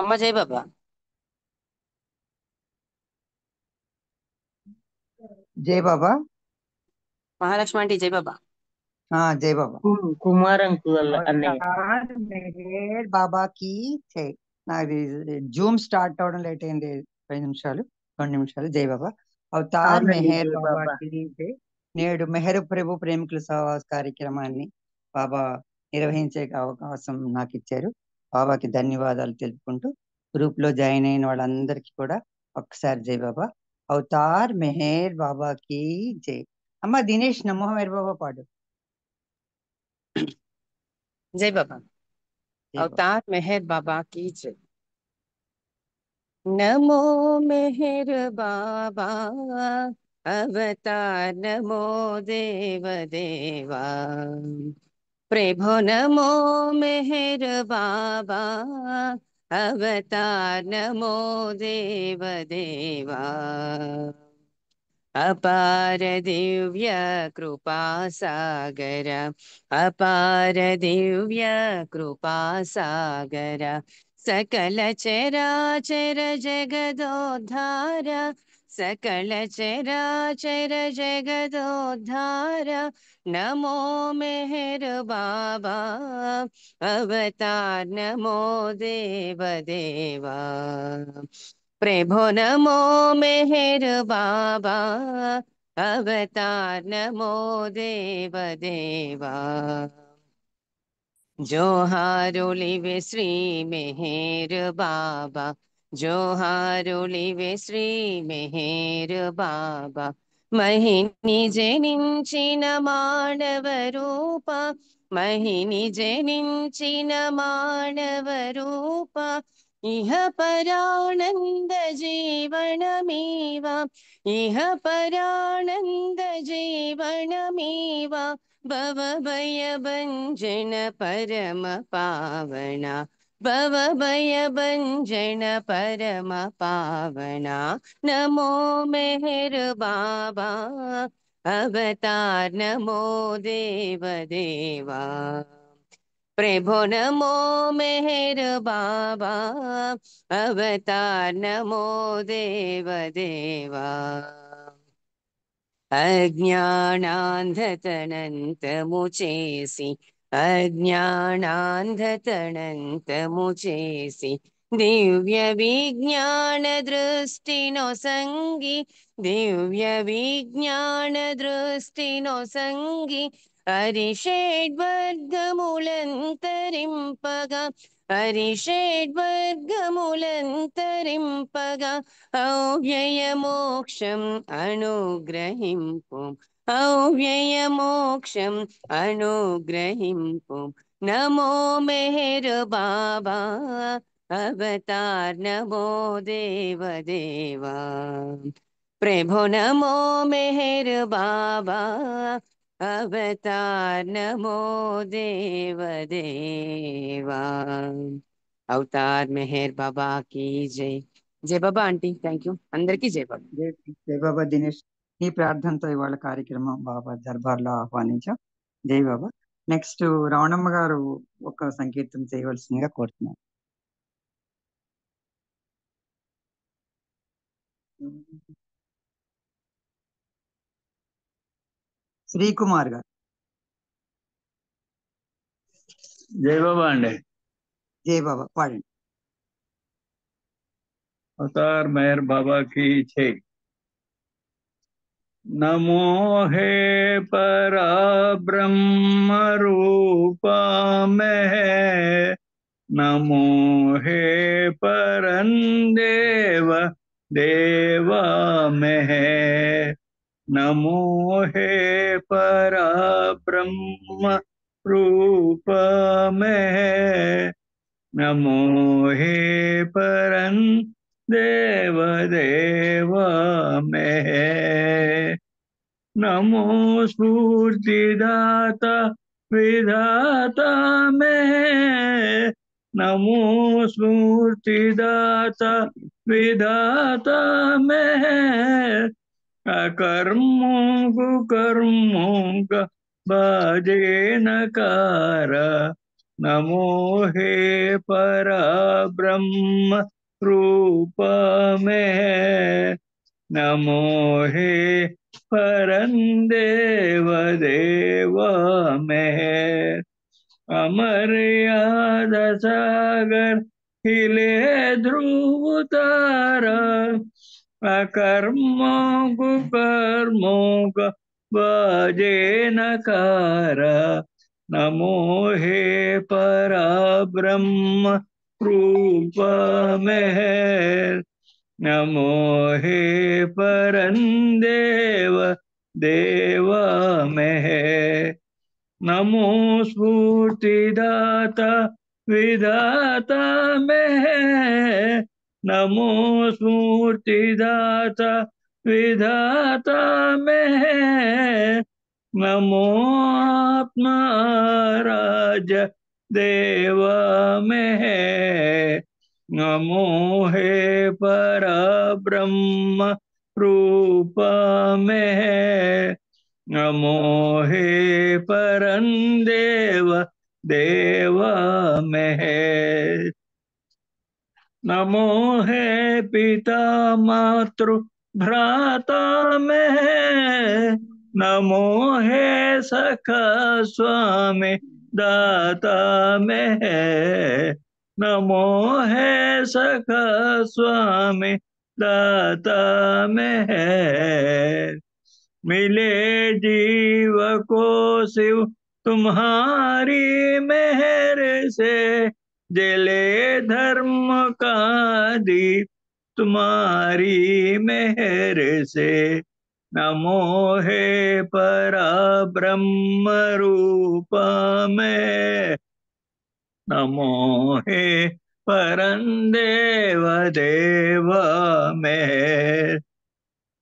అమ్మ జై బాబా. जय बाबा। మహాలక్ష్మి ఆంటీ జై బాబా. हाँ जय बाबा। కుమార్ అంకుల్ అన్నయ్య. అవతార్ మెహర్ బాబా की జై। నాది జూమ్ స్టార్ట్ అవడం లేట్ అయింది 5 నిమిషాలు 2 నిమిషాలు। జై బాబా। అవతార్ అవునండి, మెహర్ జై బాబా బాబా. की జై। నేడు మెహర్ ప్రభు ప్రేమికుల సహవాస కార్యక్రమాన్ని బాబా నిర్వహించే అవకాశం నాకు ఇచ్చారు। బాబాకి ధన్యవాదాలు తెలుపుకుంటూ గ్రూప్ లో జాయిన్ అయిన వాళ్ళందరికీ కూడా ఒక్కసారి జై బాబా। అవతార్ మెహర్ బాబా की జై। అమ్మ దినేష్ నమో మెహర్ బాబా పాడు। జై బాబా। జై బాబా। అవతార్ మెహర్ బాబా की जय। नमो मेहर बाबा अवतार नमो देव देवा। प्रभु नमो मेहर बाबा अवतार नमो देव देवा। अपार दिव्य कृपा सागर अपार दिव्य कृपा सागर सकल चराचर जगदोद्धार सकल चराचर जगदोद्धार नमो मेहर बाबा अवतार नमो देव देवा। प्रभु नमो मेहर बाबा अवतार नमो देव देवा। जोहारुलिवे श्री मेहर बाबा जोहारुलिवे श्री मेहर बाबा। महिनी जनिंचिन मानव रूप महिनी जनिंचिन मानव रूप इह परानंद जीवनमीवा इह परानंद जीवनमीवा। भव भय भंजन परम पावना भव भय भंजन परम पावना। नमो मेहर बाबा अवतार नमो देव देवा। प्रभु नमो मेहर बाबा अवतार नमो देव देवा। अज्ञानान्धतनन्तमुचेसि अज्ञानान्धतनन्तमुचेसि दिव्यविज्ञानदृष्टिनो सङ्गि दिव्यविज्ञानदृष्टिनो सङ्गि हरिषेड्वर्गमुलन्तरिम्पगा हरिषेड्वर्गमुलन्तरिम्पगा। अव्ययमोक्षम् अनुग्रहिम्पु अव्ययमोक्षम् अनुग्रहिम्पु। नमो मेहर बाबा अवतार नमो देव देवा। प्रभु नमो मेहर बाबा अवतार नमो देव देवा। అవతార్ మెహర్ బాబా की जय। జై బాబా ఆంటీ, థ్యాంక్ యూ అందరికీ జై బాబా। జై జై బాబా దినేష్, నీ ప్రార్థనతో ఇవాళ కార్యక్రమం బాబా దర్బార్లో ఆహ్వానించాం। జై బాబా। నెక్స్ట్ రమణమ్మ గారు ఒక సంకీర్తన చేయవలసిందిగా కోరుతున్నాను। శ్రీకుమార్ గారు। జై బాబా అండి। జై బాబా పాడండి। అవతార్ మెహర్ బాబా की जय। नमो हे परब्रह्म रूप में नमो हे परंदेव देवा में नमो हे परब्रह्म रूप में नमो हे परं देव देव में नमो स्फूर्तिदाता विधाता में नमो स्फूर्तिदाता विधाता में अकर्मों को कर्मों का बाजे नकारा नमो हे परब्रह्म रूप में, नमो हे परंदेव देव में। अमर्याद सागर हिले ध्रुव तारा, अकर्मों कुकर्मों का बाजे नकारा। नमो हे परब्रह्म रूप में, नमो हे परंदेव देव में। नमो स्फूर्तिदाता विधाता में, नमो स्फूर्तिदाता विधाता में। नमो आत्मराज देव में, नमो हे परब्रह्म रूप में, नमो हे परंदेव देव में। नमो हे पिता मातृ भ्राता में, नमो हे सखा स्वामी दाता में। नमो हे सखा स्वामी दाता में। मिले जीव को शिव तुम्हारी मेहर से, जले धर्म का दीप तुम्हारी मेहर से। नमो हे परब्रह्म रूप में, नमो हे परंदेव देव में।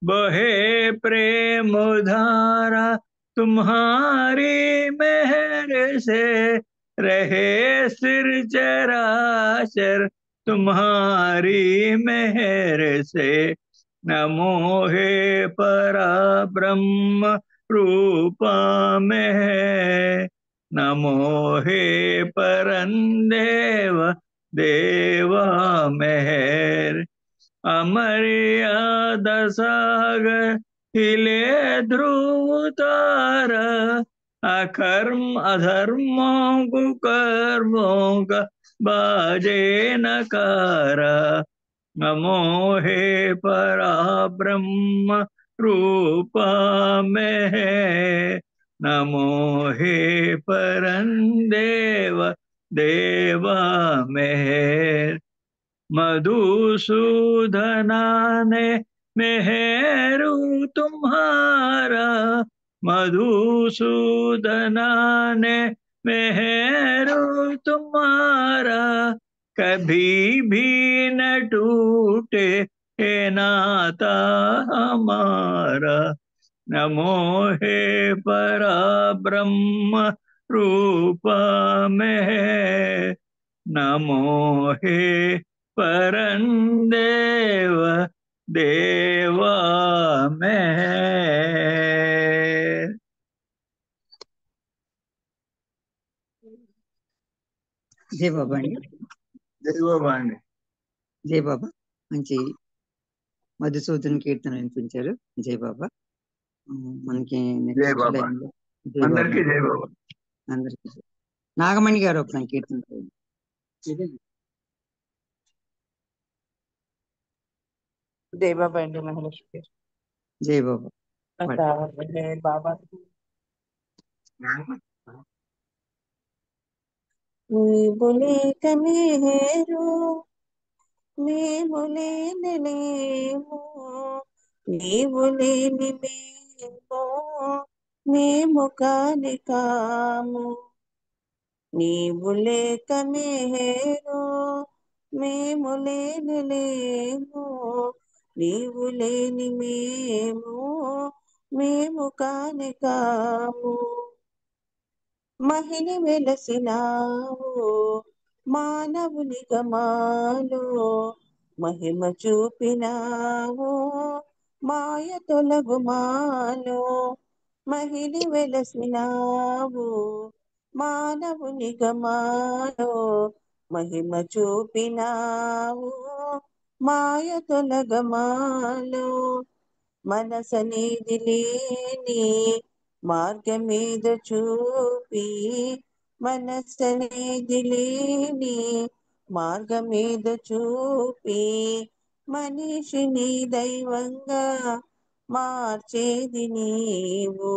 बहे प्रेम धारा तुम्हारी मेहर से, रहे सिर चराचर तुम्हारी मेहर से। नमो हे परब्रह्म रूप में, नमो हे परंदेव देव में। अमर्याद सागर हिले ध्रुव तारा, अकर्म अधर्मों कुकर्मों का बाजे नकारा। नमो हे परब्रह्म रूप में, नमो हे परंदेव देव में। मधुसूदना ने मेहरू तुम्हारा, मधुसूदना ने मेहरू तुम्हारा। कभी भी न टूटे हे नाता हमारा। नमो हे परब्रह्म रूप में, नमो हे परंदेव देव में। జై బాబా అండి. జై బాబా అండి. జై బాబా. మంచి మధుసూదన్ కీర్తన వినిపించారు. జై బాబా. మనకి జై బాబా. అందరికీ జై బాబా. అందరికీ నాగమణి గారు ఒక కీర్తన. జై బాబా అండి. మహాలక్ష్మి జై బాబా. జై బాబా. నీవులే కమేరు మేములే నిలేము, నీవులే నిమేమో మేము కాని కాము. నీవులే కమేరు మేములే నిలేము, నీవులే నిమేమో మేము కాని కాము. మహిని వెలసినావు మానవుని గమాలు, మహిమ చూపినావు మాయ తొలగుమాలు. మహిని వెలసినావు మానవునిగా మాలో మహిమ చూపినావు, మాయ తొలగమాలో మనసనేది లేని మార్గమేద చూపి, మనసనేది లేని మార్గమేద చూపి, మనిషిని దైవంగా మార్చేది నీవు,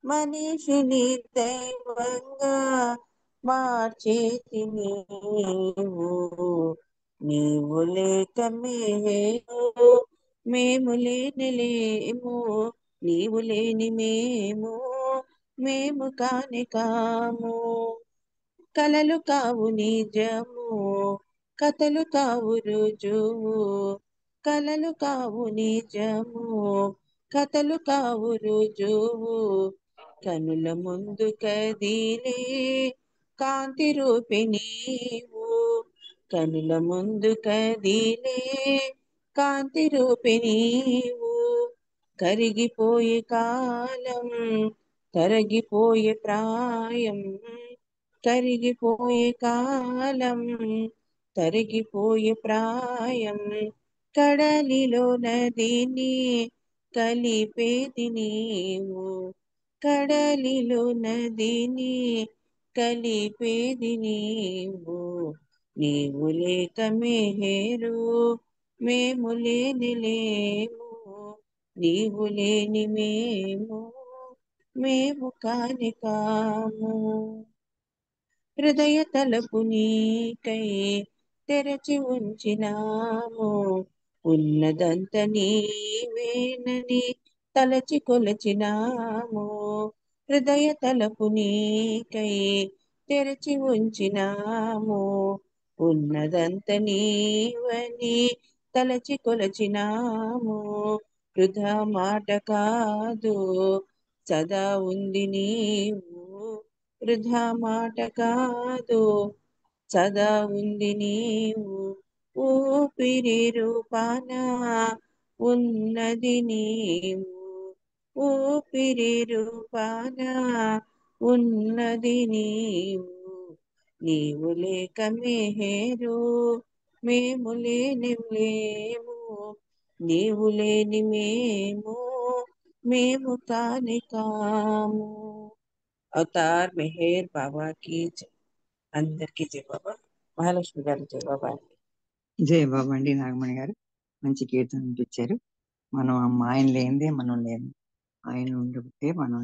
మనిషిని దైవంగా మార్చేది నీవు. నీవు లేక మేము లేనిలేము, నీవు లేని మేము కాని కాము. కలలు కావు నిజము, కథలు కావు రుజువు, కలలు కావు నిజము, కథలు కావు రుజువు. కనుల ముందు కదిలే కాంతి రూపి నీవు, కనుల ముందు కదిలే కాంతి రూపి నీవు. కరిగిపోయే కాలం, కరిగిపోయే ప్రాయం, కరిగిపోయే కాలం, కరిగిపోయే ప్రాయం. కడలిలో నదిని కలిపేది నీవు, కడలిలో నదిని కలిపేది నీవు. నీవు లేక మేము లేని లేము, నీవు లేని మేము కాని కాము. హృదయ తలుపు నీకై తెరచి ఉంచినాము, ఉన్నదంత నీవేనని తలచి కొలచినాము. హృదయ తలుపు నీకై తెరచి ఉంచినాము, ఉన్నదంత నీవని తలచి కొలచినాము. వృధా మాట కాదు సదా ఉంది నీవు, వృధా మాట కాదు సదా ఉంది నీవు. ఊపిరి రూపాన ఉన్నది నీవు, ఊపిరి రూపాన ఉన్నది నీవు. నీవు లేక మేము లేని లేము, నీవు లేని మేము కాని కాము. అవతార్ మెహర్ బాబా की जय. అందరికీ జై బాబా. మహాలక్ష్మి గారు జై బాబా. జై బాబా అండి. నాగమణి గారు మంచి కీర్తన వినిపించారు. మనం ఆయన లేనిదే మనం లేదు, ఆయన ఉండబట్టే మనం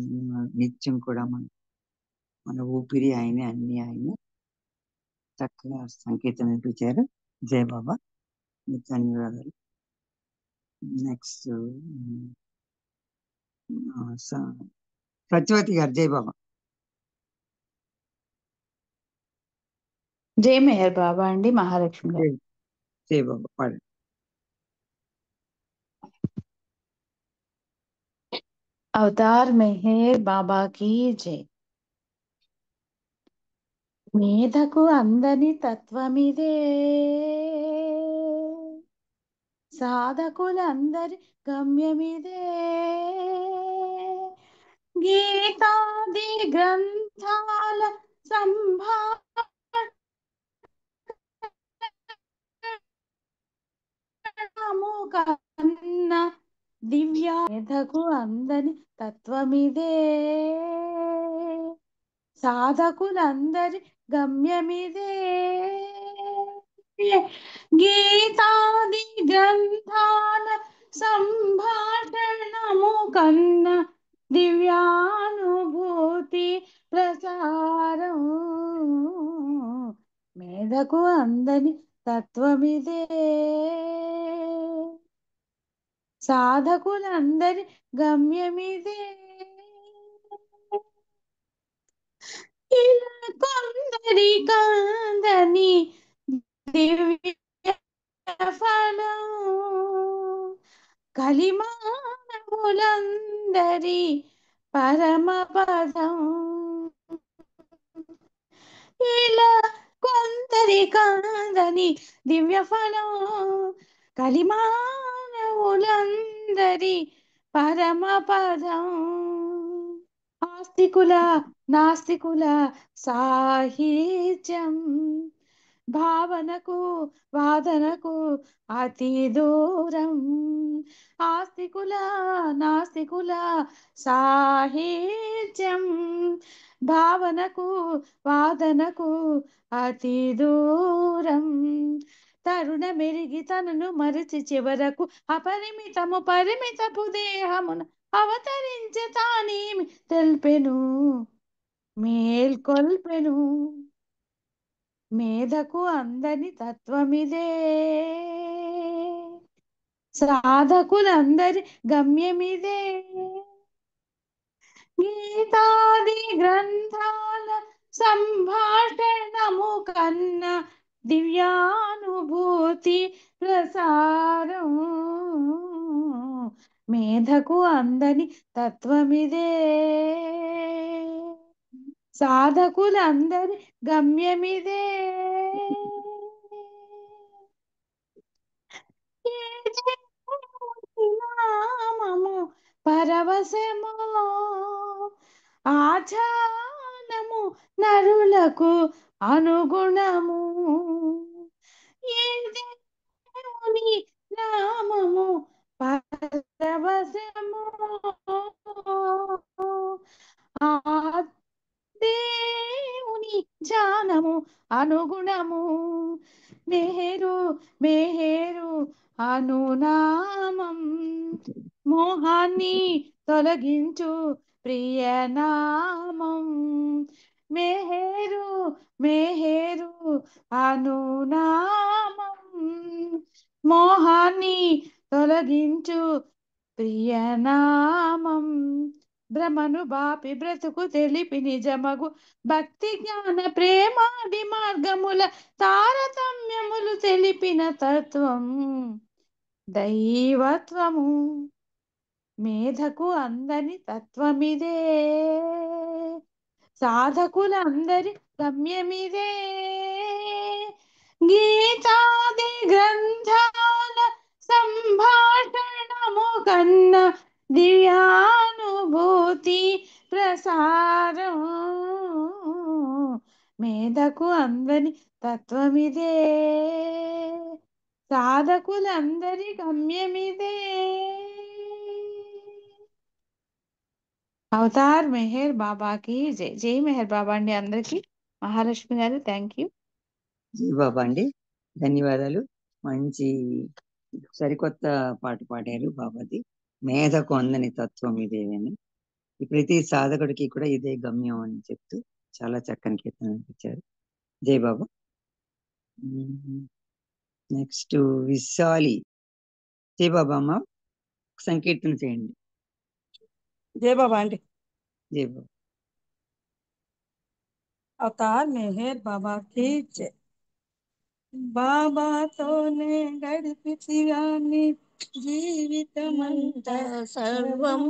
నిత్యం కూడా మన ఊపిరి ఆయనే, అన్ని ఆయనే. చక్కగా సంకీర్తన వినిపించారు. జై బాబా, మీకు ధన్యవాదాలు. నెక్స్ట్ సత్యవతి గారు, జై బాబా. జై మెహర్ బాబా అండి. మహాలక్ష్మి గారు. జై బాబా పాడండి. అవతార్ మెహర్ బాబా కీ జై. మేధకు అందని తత్వమిదే, సాధకులందరి గమ్యమిదే. గీతాది గ్రంథాల సంభాషణము కన్న దివ్య మేధకు అందని తత్వమిదే, సాధకులందరి గమ్యమిదే. గీతాది గ్రంథాల సంభాషణము కన్న దివ్యానుభూతి ప్రచారం మేధకు అందని తత్వమిదే, సాధకులందరి గమ్యమిదే. ఇలా కొందరి కాందని దివ్య ఫలం, కలిమానవులందరి పరమ పదం. ఇలా కొందరి కాందని దివ్య ఫలం, కలిమానవులందరి పరమ పదం. ఆస్తికుల నాస్తికుల సాహిత్యం భావనకు వాదనకు అతి దూరం. ఆస్తికుల నాస్తికుల సాహిత్యం భావనకు వాదనకు అతి దూరం. తరుణ మెరిగి తనను మరిచి చివరకు అపరిమితము పరిమితపు దేహమున అవతరించే తానేమి తెల్పెను మేల్కొల్పెను. మేధకు అందని తత్వమిదే సాధకులందరి గమ్యమిదే. గీతాది గ్రంథాల సంభాషణము కన్నా దివ్యానుభూతి ప్రసారం. మేధకు అందని తత్వమిదే సాధకులందరి గమ్యమిదే. నామము పరవశము ఆచానము నరులకు అనుగుణము. ఏ దేవుని నామము పరవశము ఆ దేవుని ధ్యానము అనుగుణము. మెహరు మెహరు అనునామం మోహాన్ని తొలగించు ప్రియనామం. మెహరు మెహరు అనునామం మోహాన్ని తొలగించు ప్రియనామం. భ్రమను బాపి బ్రతుకు తెలిపి నిజమగు భక్తి జ్ఞాన ప్రేమాది మార్గముల తారతమ్యములు తెలిపిన తత్వం దైవత్వము. మేధకు అందని తత్వమిదే సాధకులందరి గమ్యమిదే. గీతాది గ్రంథాల సంభాషణము కన్నా దివ్యానుభూతి ప్రసారం. మేధకు అందని తత్వమిదే సాధకులందరి గమ్యమిదే. అవతార్ మెహర్ బాబాకి జై. జై మెహర్ బాబా అండి అందరికి. మహాలక్ష్మి గారు థ్యాంక్ యూ. జై బాబా అండి, ధన్యవాదాలు. మంచి సరికొత్త పాట పాడారు బాబాది. మేధకు అందని తత్వం ఇదే అని, ఈ ప్రతి సాధకుడికి కూడా ఇదే గమ్యం అని చెప్తూ చాలా చక్కని కీర్తన అనిపించారు. జై బాబా. నెక్స్ట్ విశాలి. జై బాబా అమ్మ, సంకీర్తన చేయండి. జై బాబా అండి. జై బాబా. అవతార్ మెహర్ బాబా की जय. బాబాతోనే గడిపితిగాని జీవితమంతా సర్వం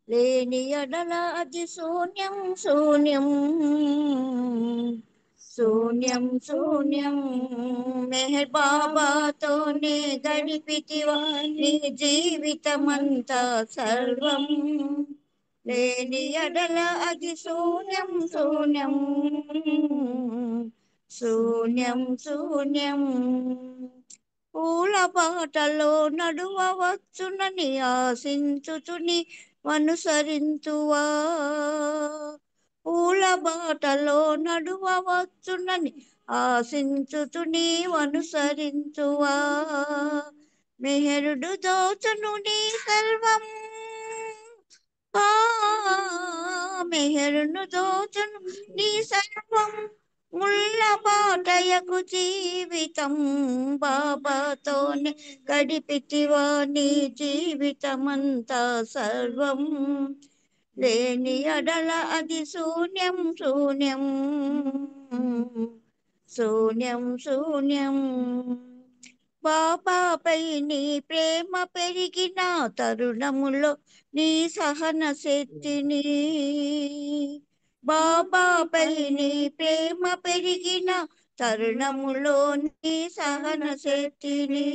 లేని ఎడల అది శూన్యం శూన్యం శూన్యం శూన్యం. మెహర్ బాబాతోనే గడిపితివా నీ జీవితమంతా సర్వం లేని ఎడల అది శూన్యం శూన్యం శూన్యం శూన్యం. పూల బాటలో నడువవచ్చునని ఆశించుచుని అనుసరింతువా. పూల బాటలో నడువవచ్చునని ఆశించుచుని అనుసరించువా. మెహరుడు దోచును నీ సర్వం మెహరును దోచును నీ సర్వం ముళ్ళ బాటయకు జీవితం. బాబాతోనే గడిపితివా నీ జీవితమంతా సర్వం లేని ఎడల అది శూన్యం శూన్యం శూన్యం శూన్యం. బాబాపై నీ ప్రేమ పెరిగిన తరుణములో నీ సహన శక్తిని. బాబాపై నీ ప్రేమ పెరిగిన తరుణములో నీ సహన శక్తిని.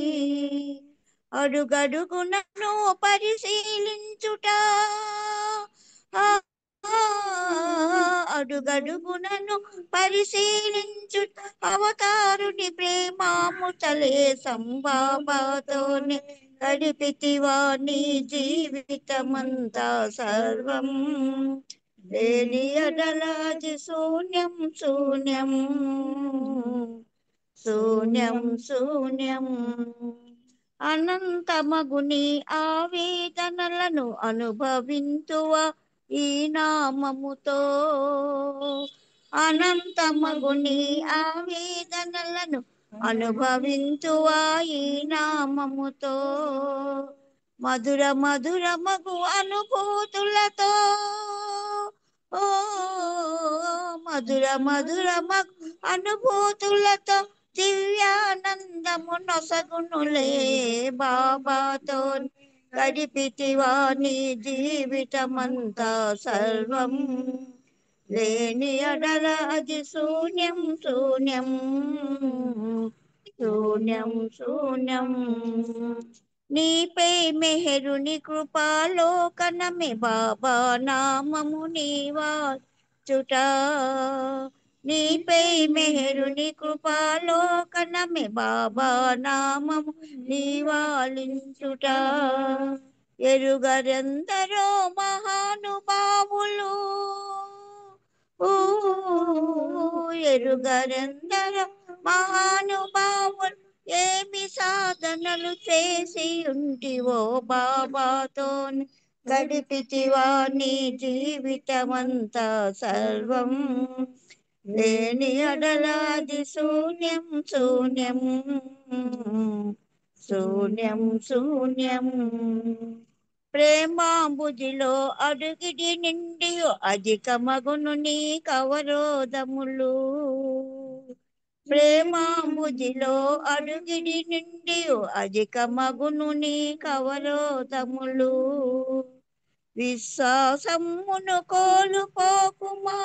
అడుగడుగునను పరిశీలించుట అడుగడుగునను పరిశీలించు అవతారుని ప్రేమాముతలే సంబాబాతోనే గడిపితివా నీ జీవితమంతా సర్వం లేని అడలాది శూన్యం శూన్యం శూన్యం శూన్యం అనంతమగుని ఆవేదనలను అనుభవింతువా ఈ నామముతో అనంతమగుని ఆవేదనలను అనుభవింతువా ఈ నామముతో మధుర మధుర మగు అనుభూతులతో ఓ మధుర మధుర మగు అనుభూతులతో దివ్యానందము నొసగునులే బాబాతో గడిపితివా నీ జీవితమంతా సర్వం లేని అడల అది శూన్యం శూన్యం శూన్యం శూన్యం నీపై మెహరుని కృపాలోకనమే బాబా నామము నీవాచుట నీపై మెహరుని కృపాలోకనమే బాబా నామము నీవాలించుట ఎరుగరెందరో మహానుభావులు ఎరుగరెందరో మహానుభావులు ఏమి సాధనలు చేసి ఉంటివో బాబాతో గడిపితివా నీ జీవితమంతా సర్వం లేని అడలాది శూన్యం శూన్యం శూన్యం శూన్యం ప్రేమాంబుదిలో అడుగిడి నిండి అధిక మగును నీ కవరోధములు ప్రేమాంబుదిలో అడుగిడి నిండి అధిక మగును నీ కవరోధములు విశ్వాసమును కోల్పోకుమా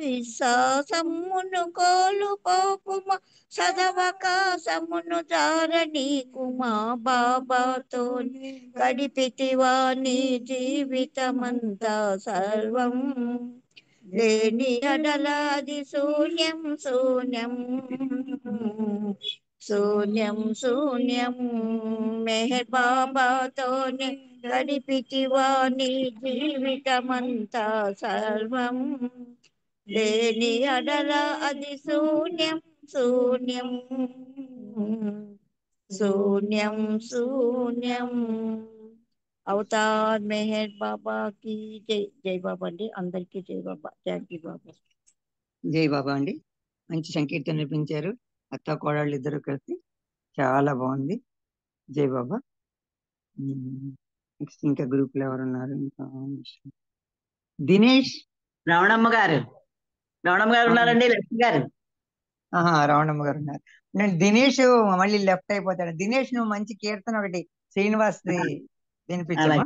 విశ్వాసమును కోల్పోకుమా సదవకాశమును జారనీకుమా బాబాతో గడిపితివా నీ జీవితమంతా సర్వం లేని అడలాది శూన్యం శూన్యం శూన్యం శూన్యం మెహర్ బాబాతోనే గడిపితివా నీ జీవితమంతా సర్వం లేని అడల అది శూన్యం శూన్యం శూన్యం శూన్యం అవతార్ మెహర్ బాబాకి జై. జై బాబా అండి, అందరికీ జై బాబా. థ్యాంక్ యూ బాబా. జై బాబా అండి. మంచి సంకీర్తన వినిపించారు అత్త కోడళ్ళు ఇద్దరు కలిసి, చాలా బాగుంది. జై బాబా. నెక్స్ట్ ఇంకా గ్రూప్ లో ఎవరు ఉన్నారు? ఇంకా దినేష్. రమణమ్మ గారు ఉన్నారండి, లక్ష్మి గారు. రమణమ్మ గారు ఉన్నారు. నేను దినేష్ మళ్ళీ లెఫ్ట్ అయిపోతాడు. దినేష్ నువ్వు మంచి కీర్తన ఒకటి శ్రీనివాస్ వినిపించమ్మా.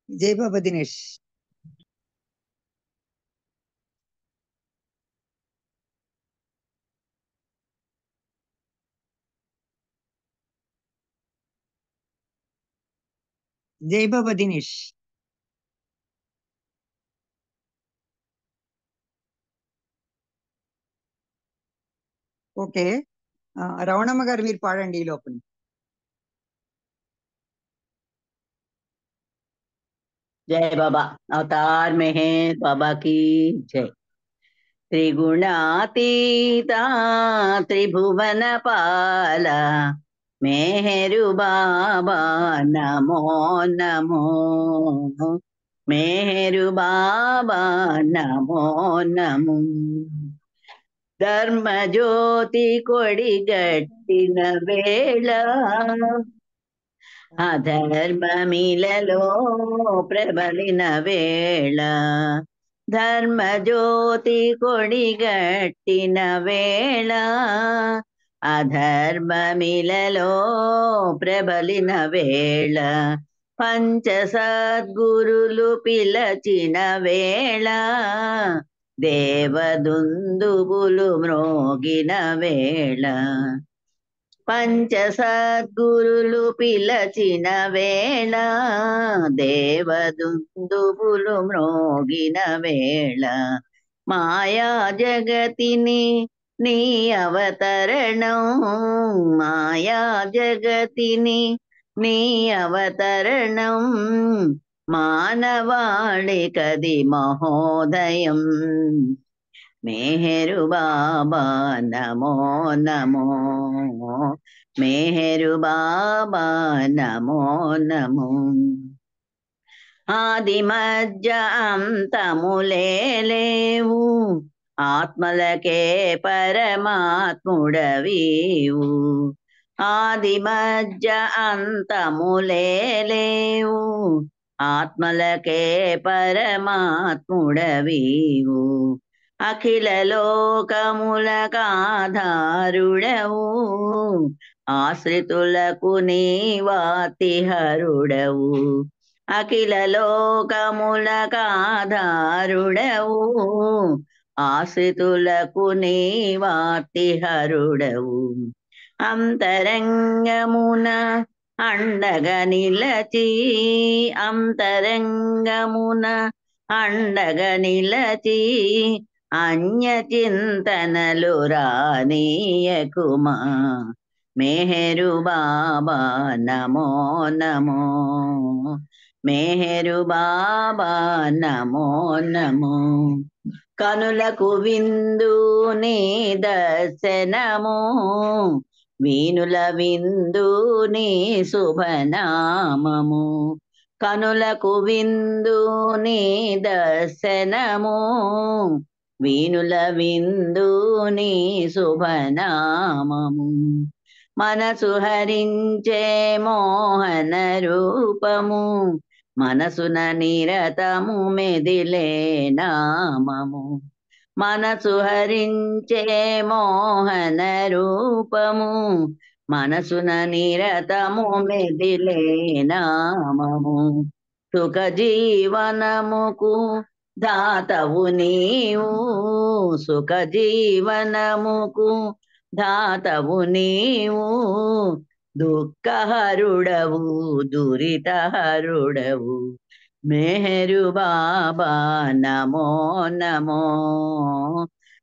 జై బాబా దినేష్. జై బాబా దినేష్. ఓకే, రమణమ్మ గారు మీరు పాడండి ఈ లోపల. జై బాబా. అవతార్ మెహర్ బాబా की जय. त्रिगुणातीता त्रिभुवन पाला मेहरु बाबा नमो नमो. मेहरु बाबा नमो नमो. ధర్మ జ్యోతి కొడిగట్టిన వేళ అధర్మమిలలో ప్రబలిన వేళ ధర్మజ్యోతి కొడిగట్టిన వేళ అధర్మమిలలో ప్రబలిన వేళ పంచ సద్గురులు పిలచిన వేళ దేవదుందుబులు మ్రోగిన వేళ పంచ సద్గురులు పిలచిన వేళ దేవదుందుబులు మ్రోగిన వేళ మాయా జగతిని నీ అవతరణం మాయా జగతిని నీ అవతరణం మానవాళికది మహోదయం మెహరు బాబా నమో నమో మెహరు బాబా నమో నమో ఆది మధ్య అంతములేవు ఆత్మలకే పరమాత్ముడవీవు ఆది మధ్య అంతములేవు ఆత్మలకే పరమాత్ముడవీవు అఖిల లోకములకాధారుడవు ఆశ్రితులకు నీవాతిహరుడవు అఖిల లోకములకాధారుడవు ఆశ్రితులకు నీవాతిహరుడవు అంతరంగమున అండగా నిలచి అంతరంగమున అండగా నిలచి అన్య చింతనలు రానీయకుమా మెహరు బాబా నమో నమో మెహరు బాబా నమో నమో కనులకు విందు నీ దర్శనము వీనుల విందు నీ శుభనామము కనులకు విందు నీ దర్శనము వీనుల విందు నీ శుభనామము మనసు హరించే మోహన రూపము మనసున నిరతము మెదిలే నామము మనసు హరించే మోహన రూపము మనసున నిరతము మెదిలే నామము సుఖ జీవనముకు దాతవు నీవు సుఖ జీవనముకు దాతవు నీవు దుఃఖహరుడవు దురితహరుడవు మెహరు బాబా నమో నమో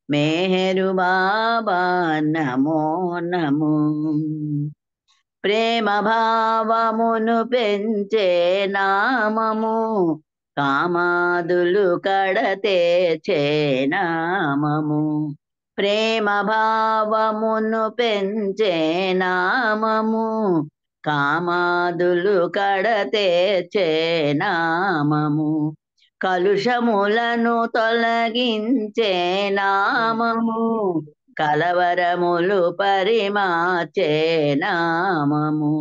మెహరు బాబా నమో నమో ప్రేమ భావమును పెంచే నామము కామాదులు కడతేచే నామము ప్రేమ భావమును పెంచే నామము కామాదులు కడతేచే నామము కలుషములను తొలగించే నామము కలవరములు పరిమాచే నామము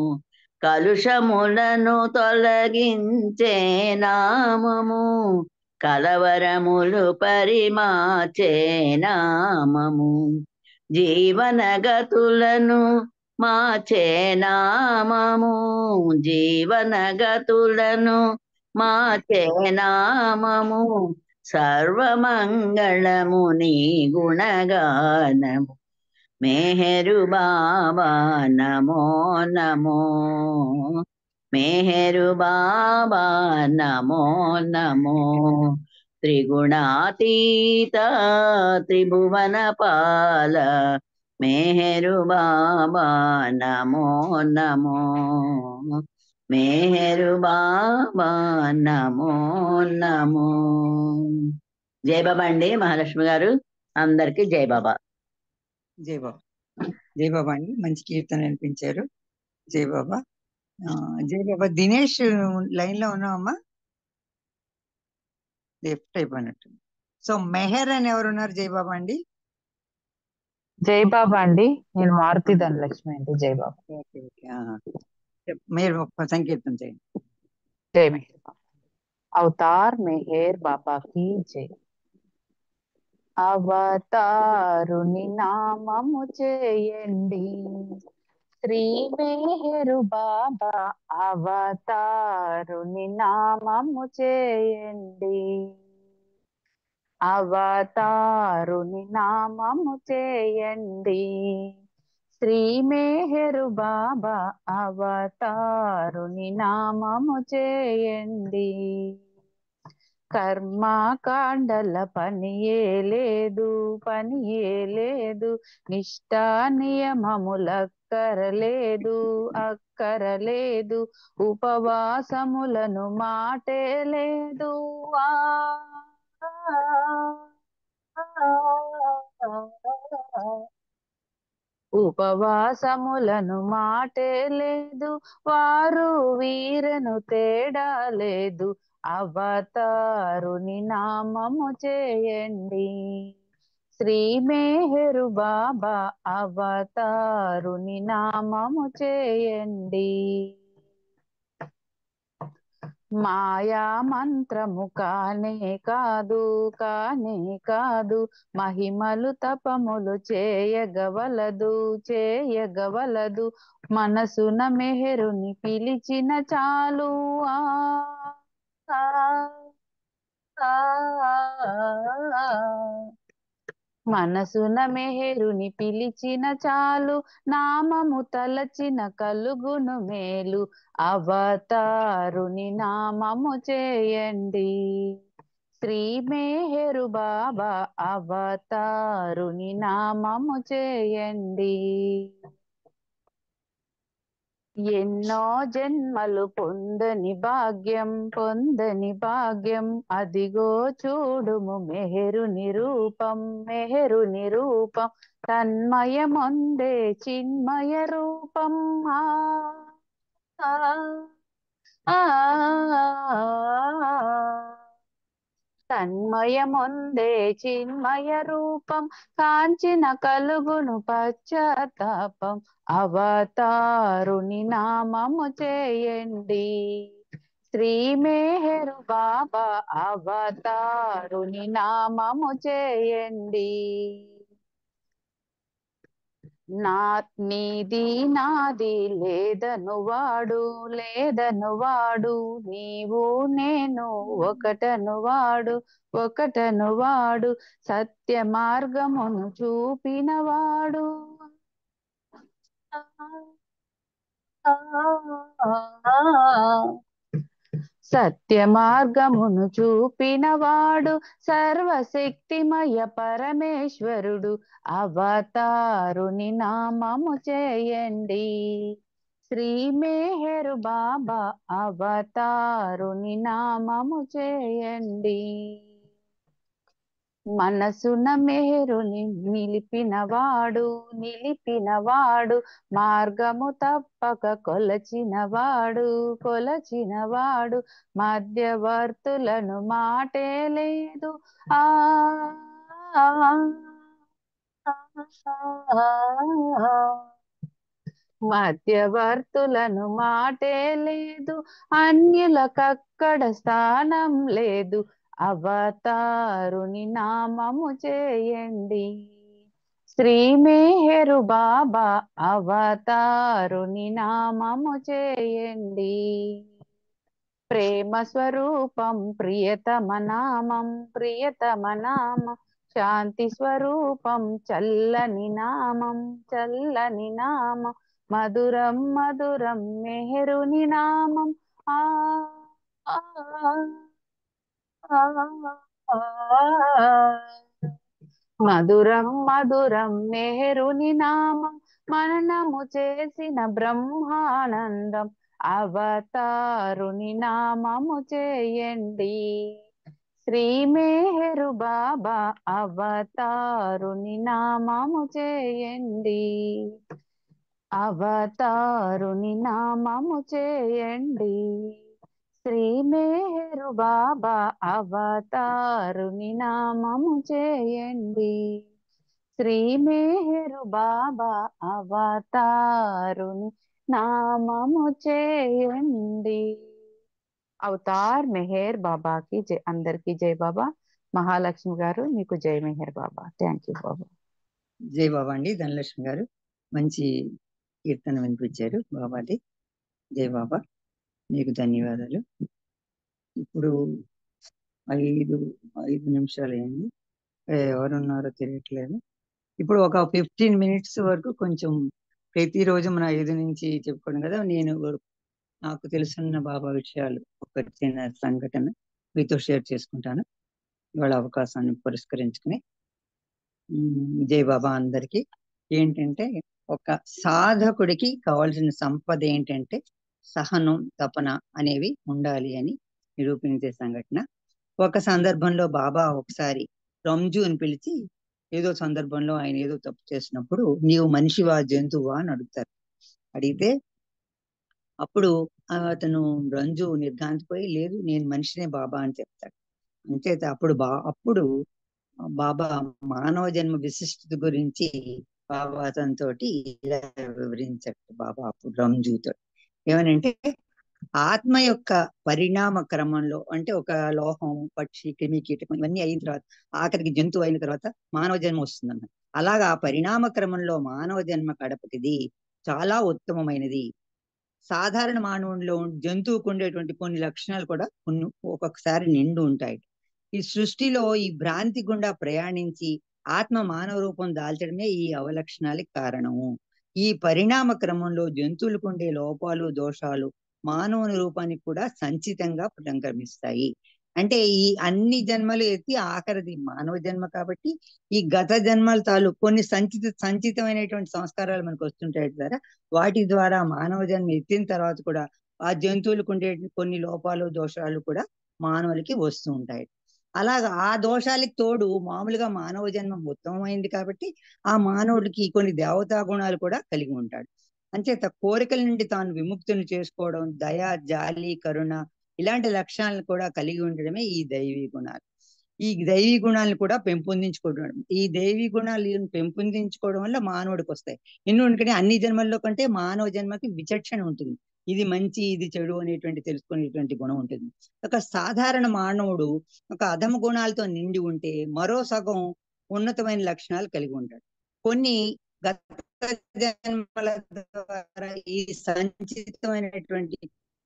కలుషములను తొలగించే నామము కలవరములు పరిమాచే నామము జీవన గతులను మాచే నామము జీవన గతులను మాచే నామము సర్వమంగళము నీ గుణగానము మెహరు బాబా నమో నమో మెహరు బాబా నమో నమో త్రిగుణాతీత త్రిభువన పాల మెహరు బాబా నమో నమో మెహరు బాబా నమో నమో జై బాబా అండి మహాలక్ష్మి గారు అందరికి జై బాబా జై బాబా జై బాబా అండి మంచి కీర్తన వినిపించారు జై బాబా జై బాబా దినేష్ లైన్ లో ఉన్నావమ్మా లెఫ్ట్ అయిపోయినట్టు సో మెహర్ అని ఎవరు ఉన్నారు జై బాబా అండి జై బాబా అండి నేను మారుతి ధనలక్ష్మి అండి జై బాబా ఓకే ఓకే మీరు సంకీర్తన చేయండి. జై మెహర్ బాబా. అవతార్ మెహర్ బాబా की जय. అవతారుని నామము చేయండి, శ్రీ మెహరు బాబా అవతారుని నామము చేయండి. అవతారుని నామము చేయండి, శ్రీ మెహరు బాబా అవతారుని నామము చేయండి. కర్మకాండల పనియే లేదు, పనియే లేదు, నిష్ఠా నియమములక్కరలేదు, అక్కరలేదు, ఉపవాసములను మాటే లేదు. ఆ ఉపవాసములను మాటే లేదు, వారు వీరను తేడా లేదు. అవతారుని నామము చేయండి, శ్రీ మెహరు బాబా అవతారుని నామము చేయండి. మాయా మంత్రము కానే కాదు, కానే కాదు, మహిమలు తపములు చేయగవలదు, చేయగవలదు, మనసున మెహరుని పిలిచిన చాలు. ఆ ఆ, ఆ, ఆ. మనసున మెహరుని పిలిచిన చాలు, నామము తలచిన కలుగును మేలు. అవతారుని నామము చేయండి, శ్రీ మెహరు బాబా అవతారుని నామము చేయండి. ఎన్నో జన్మలు పొందని భాగ్యం, పొందని భాగ్యం, అదిగో చూడుము మెహరుని రూపం, మెహరుని రూపం, తన్మయమొందే చిన్మయ రూపం. ఆ ఆ, ఆ, తన్మయమొందే చిన్మయ రూపం, కాంచిన కలుగును పశ్చాత్తాపం. అవతారుని నామము చేయండి, శ్రీ మెహరు బాబా అవతారుని నామము చేయండి. నీది నాది లేదను వాడు, లేదను వాడు, నీవు నేను ఒకటను వాడు, ఒకటను వాడు, సత్య మార్గమును చూపినవాడు. సత్య మార్గమును చూపినవాడు, సర్వశక్తిమయ పరమేశ్వరుడు. అవతారుని నామము చేయండి, శ్రీ మెహరు బాబా అవతారుని నామము చేయండి. మనసున మెహరుని నిలిపినవాడు, నిలిపినవాడు, మార్గము తప్పక కొలచినవాడు, కొలచినవాడు, మధ్యవర్తులను మాటే లేదు. ఆ మధ్యవర్తులను మాటే లేదు, అన్యులకక్కడ స్థానం లేదు. అవతారుని నామము చేయండి, శ్రీ మెహరు బాబా అవతారుని నామము చేయండి. ప్రేమ స్వరూపం ప్రియతమ నామం, ప్రియతమ నామం, శాంతి స్వరూపం చల్లని నామం, చల్లని నామం, మధురం మధురం మెహరుని నామం. ఆ ఆ, ఆ, ఆ, మధురం మధురం మెహరుని నామం, మననము చేసిన బ్రహ్మానందం. అవతారుని నామము చేయండి, శ్రీ మెహరు బాబా అవతారుని నామము చేయండి. అవతారుని నామము చేయండి, శ్రీ మెహరు బాబా అవతారుని నామము చేయండి, శ్రీ మెహరు బాబా అవతారుని నామము చేయండి. అవతార్ మెహర్ బాబాకి జై. అందరికీ జై బాబా. మహాలక్ష్మి గారు మీకు జై మెహర్ బాబా. థ్యాంక్ యూ బాబా. జై బాబా అండి. ధనలక్ష్మి గారు మంచి కీర్తన వినిపించారు బాబాది. జై బాబా, మీకు ధన్యవాదాలు. ఇప్పుడు 5 నిమిషాలు అయింది. ఎవరున్నారో తెలియట్లేదు. ఇప్పుడు ఒక 15 మినిట్స్ వరకు కొంచెం ప్రతిరోజు మన 5 నుంచి చెప్పుకోవడం కదా, నేను నాకు తెలుసున్న బాబా విషయాలు ఒక చిన్న సంఘటన మీతో షేర్ చేసుకుంటాను ఇవాళ అవకాశాన్ని పురస్కరించుకుని. జై బాబా అందరికీ. ఏంటంటే, ఒక సాధకుడికి కావాల్సిన సంపద ఏంటంటే సహనం, తపన అనేవి ఉండాలి అని నిరూపించే సంఘటన. ఒక సందర్భంలో బాబా ఒకసారి రంజు అని పిలిచి, ఏదో సందర్భంలో ఆయన ఏదో తప్పు చేసినప్పుడు, నీవు మనిషివా జంతువా అని అడుగుతారు. అడిగితే అప్పుడు అతను రంజు నిర్ఘాంతపోయి, లేదు నేను మనిషినే బాబా అని చెప్తాడు. అంచేత అప్పుడు బాబా మానవ జన్మ విశిష్టత గురించి బాబా అతనితోటి ఇలా వివరించాడు. బాబా అప్పుడు రంజుతో ఏమనంటే, ఆత్మ యొక్క పరిణామ క్రమంలో, అంటే ఒక లోహం, పక్షి, క్రిమి, కీటకం ఇవన్నీ అయిన తర్వాత ఆఖరికి జంతువు అయిన తర్వాత మానవ జన్మ వస్తుందన్న. అలాగా పరిణామ క్రమంలో మానవ జన్మ కడపటిది, చాలా ఉత్తమమైనది. సాధారణ మానవుడిలో జంతువుకు ఉండేటువంటి కొన్ని లక్షణాలు కూడా ఒక్కొక్కసారి నిండు ఉంటాయి. ఈ సృష్టిలో ఈ భ్రాంతి గుండా ప్రయాణించి ఆత్మ మానవ రూపం దాల్చడమే ఈ అవలక్షణాలకు కారణము. ఈ పరిణామ క్రమంలో జంతువులకు ఉండే లోపాలు, దోషాలు మానవుని రూపానికి కూడా సంచితంగా సంక్రమిస్తాయి. అంటే ఈ అన్ని జన్మలు ఎత్తి ఆఖరిది మానవ జన్మ కాబట్టి, ఈ గత జన్మల తాలూ కొన్ని సంచితమైనటువంటి సంస్కారాలు మనకు వస్తుంటాయి ద్వారా, వాటి ద్వారా మానవ జన్మ ఎత్తిన తర్వాత కూడా ఆ జంతువులకు ఉండే కొన్ని లోపాలు, దోషాలు కూడా మానవులకి వస్తూ ఉంటాయి. అలాగా ఆ దోషాలకు తోడు మామూలుగా మానవ జన్మ ఉత్తమమైంది కాబట్టి ఆ మానవుడికి కొన్ని దేవతా గుణాలు కూడా కలిగి ఉంటాడు. అంచేత కోరికల నుండి తాను విముక్తిని చేసుకోవడం, దయ, జాలి, కరుణ ఇలాంటి లక్షణాలను కూడా కలిగి ఉండడమే ఈ దైవీ గుణాలు. ఈ దైవీ గుణాలను కూడా పెంపొందించుకోవడం, ఈ దైవీ గుణాలను పెంపొందించుకోవడం వల్ల మానవుడికి వస్తాయి. ఎందుకంటే అన్ని జన్మల్లో కంటే మానవ జన్మకి విచక్షణ ఉంటుంది. ఇది మంచి, ఇది చెడు అనేటువంటి తెలుసుకునేటువంటి గుణం ఉంటుంది. ఒక సాధారణ మానవుడు ఒక అధమ గుణాలతో నిండి ఉంటే, మరో సగం ఉన్నతమైన లక్షణాలు కలిగి ఉంటాడు. కొన్ని గత జన్మల ద్వారా ఈ సంచితమైనటువంటి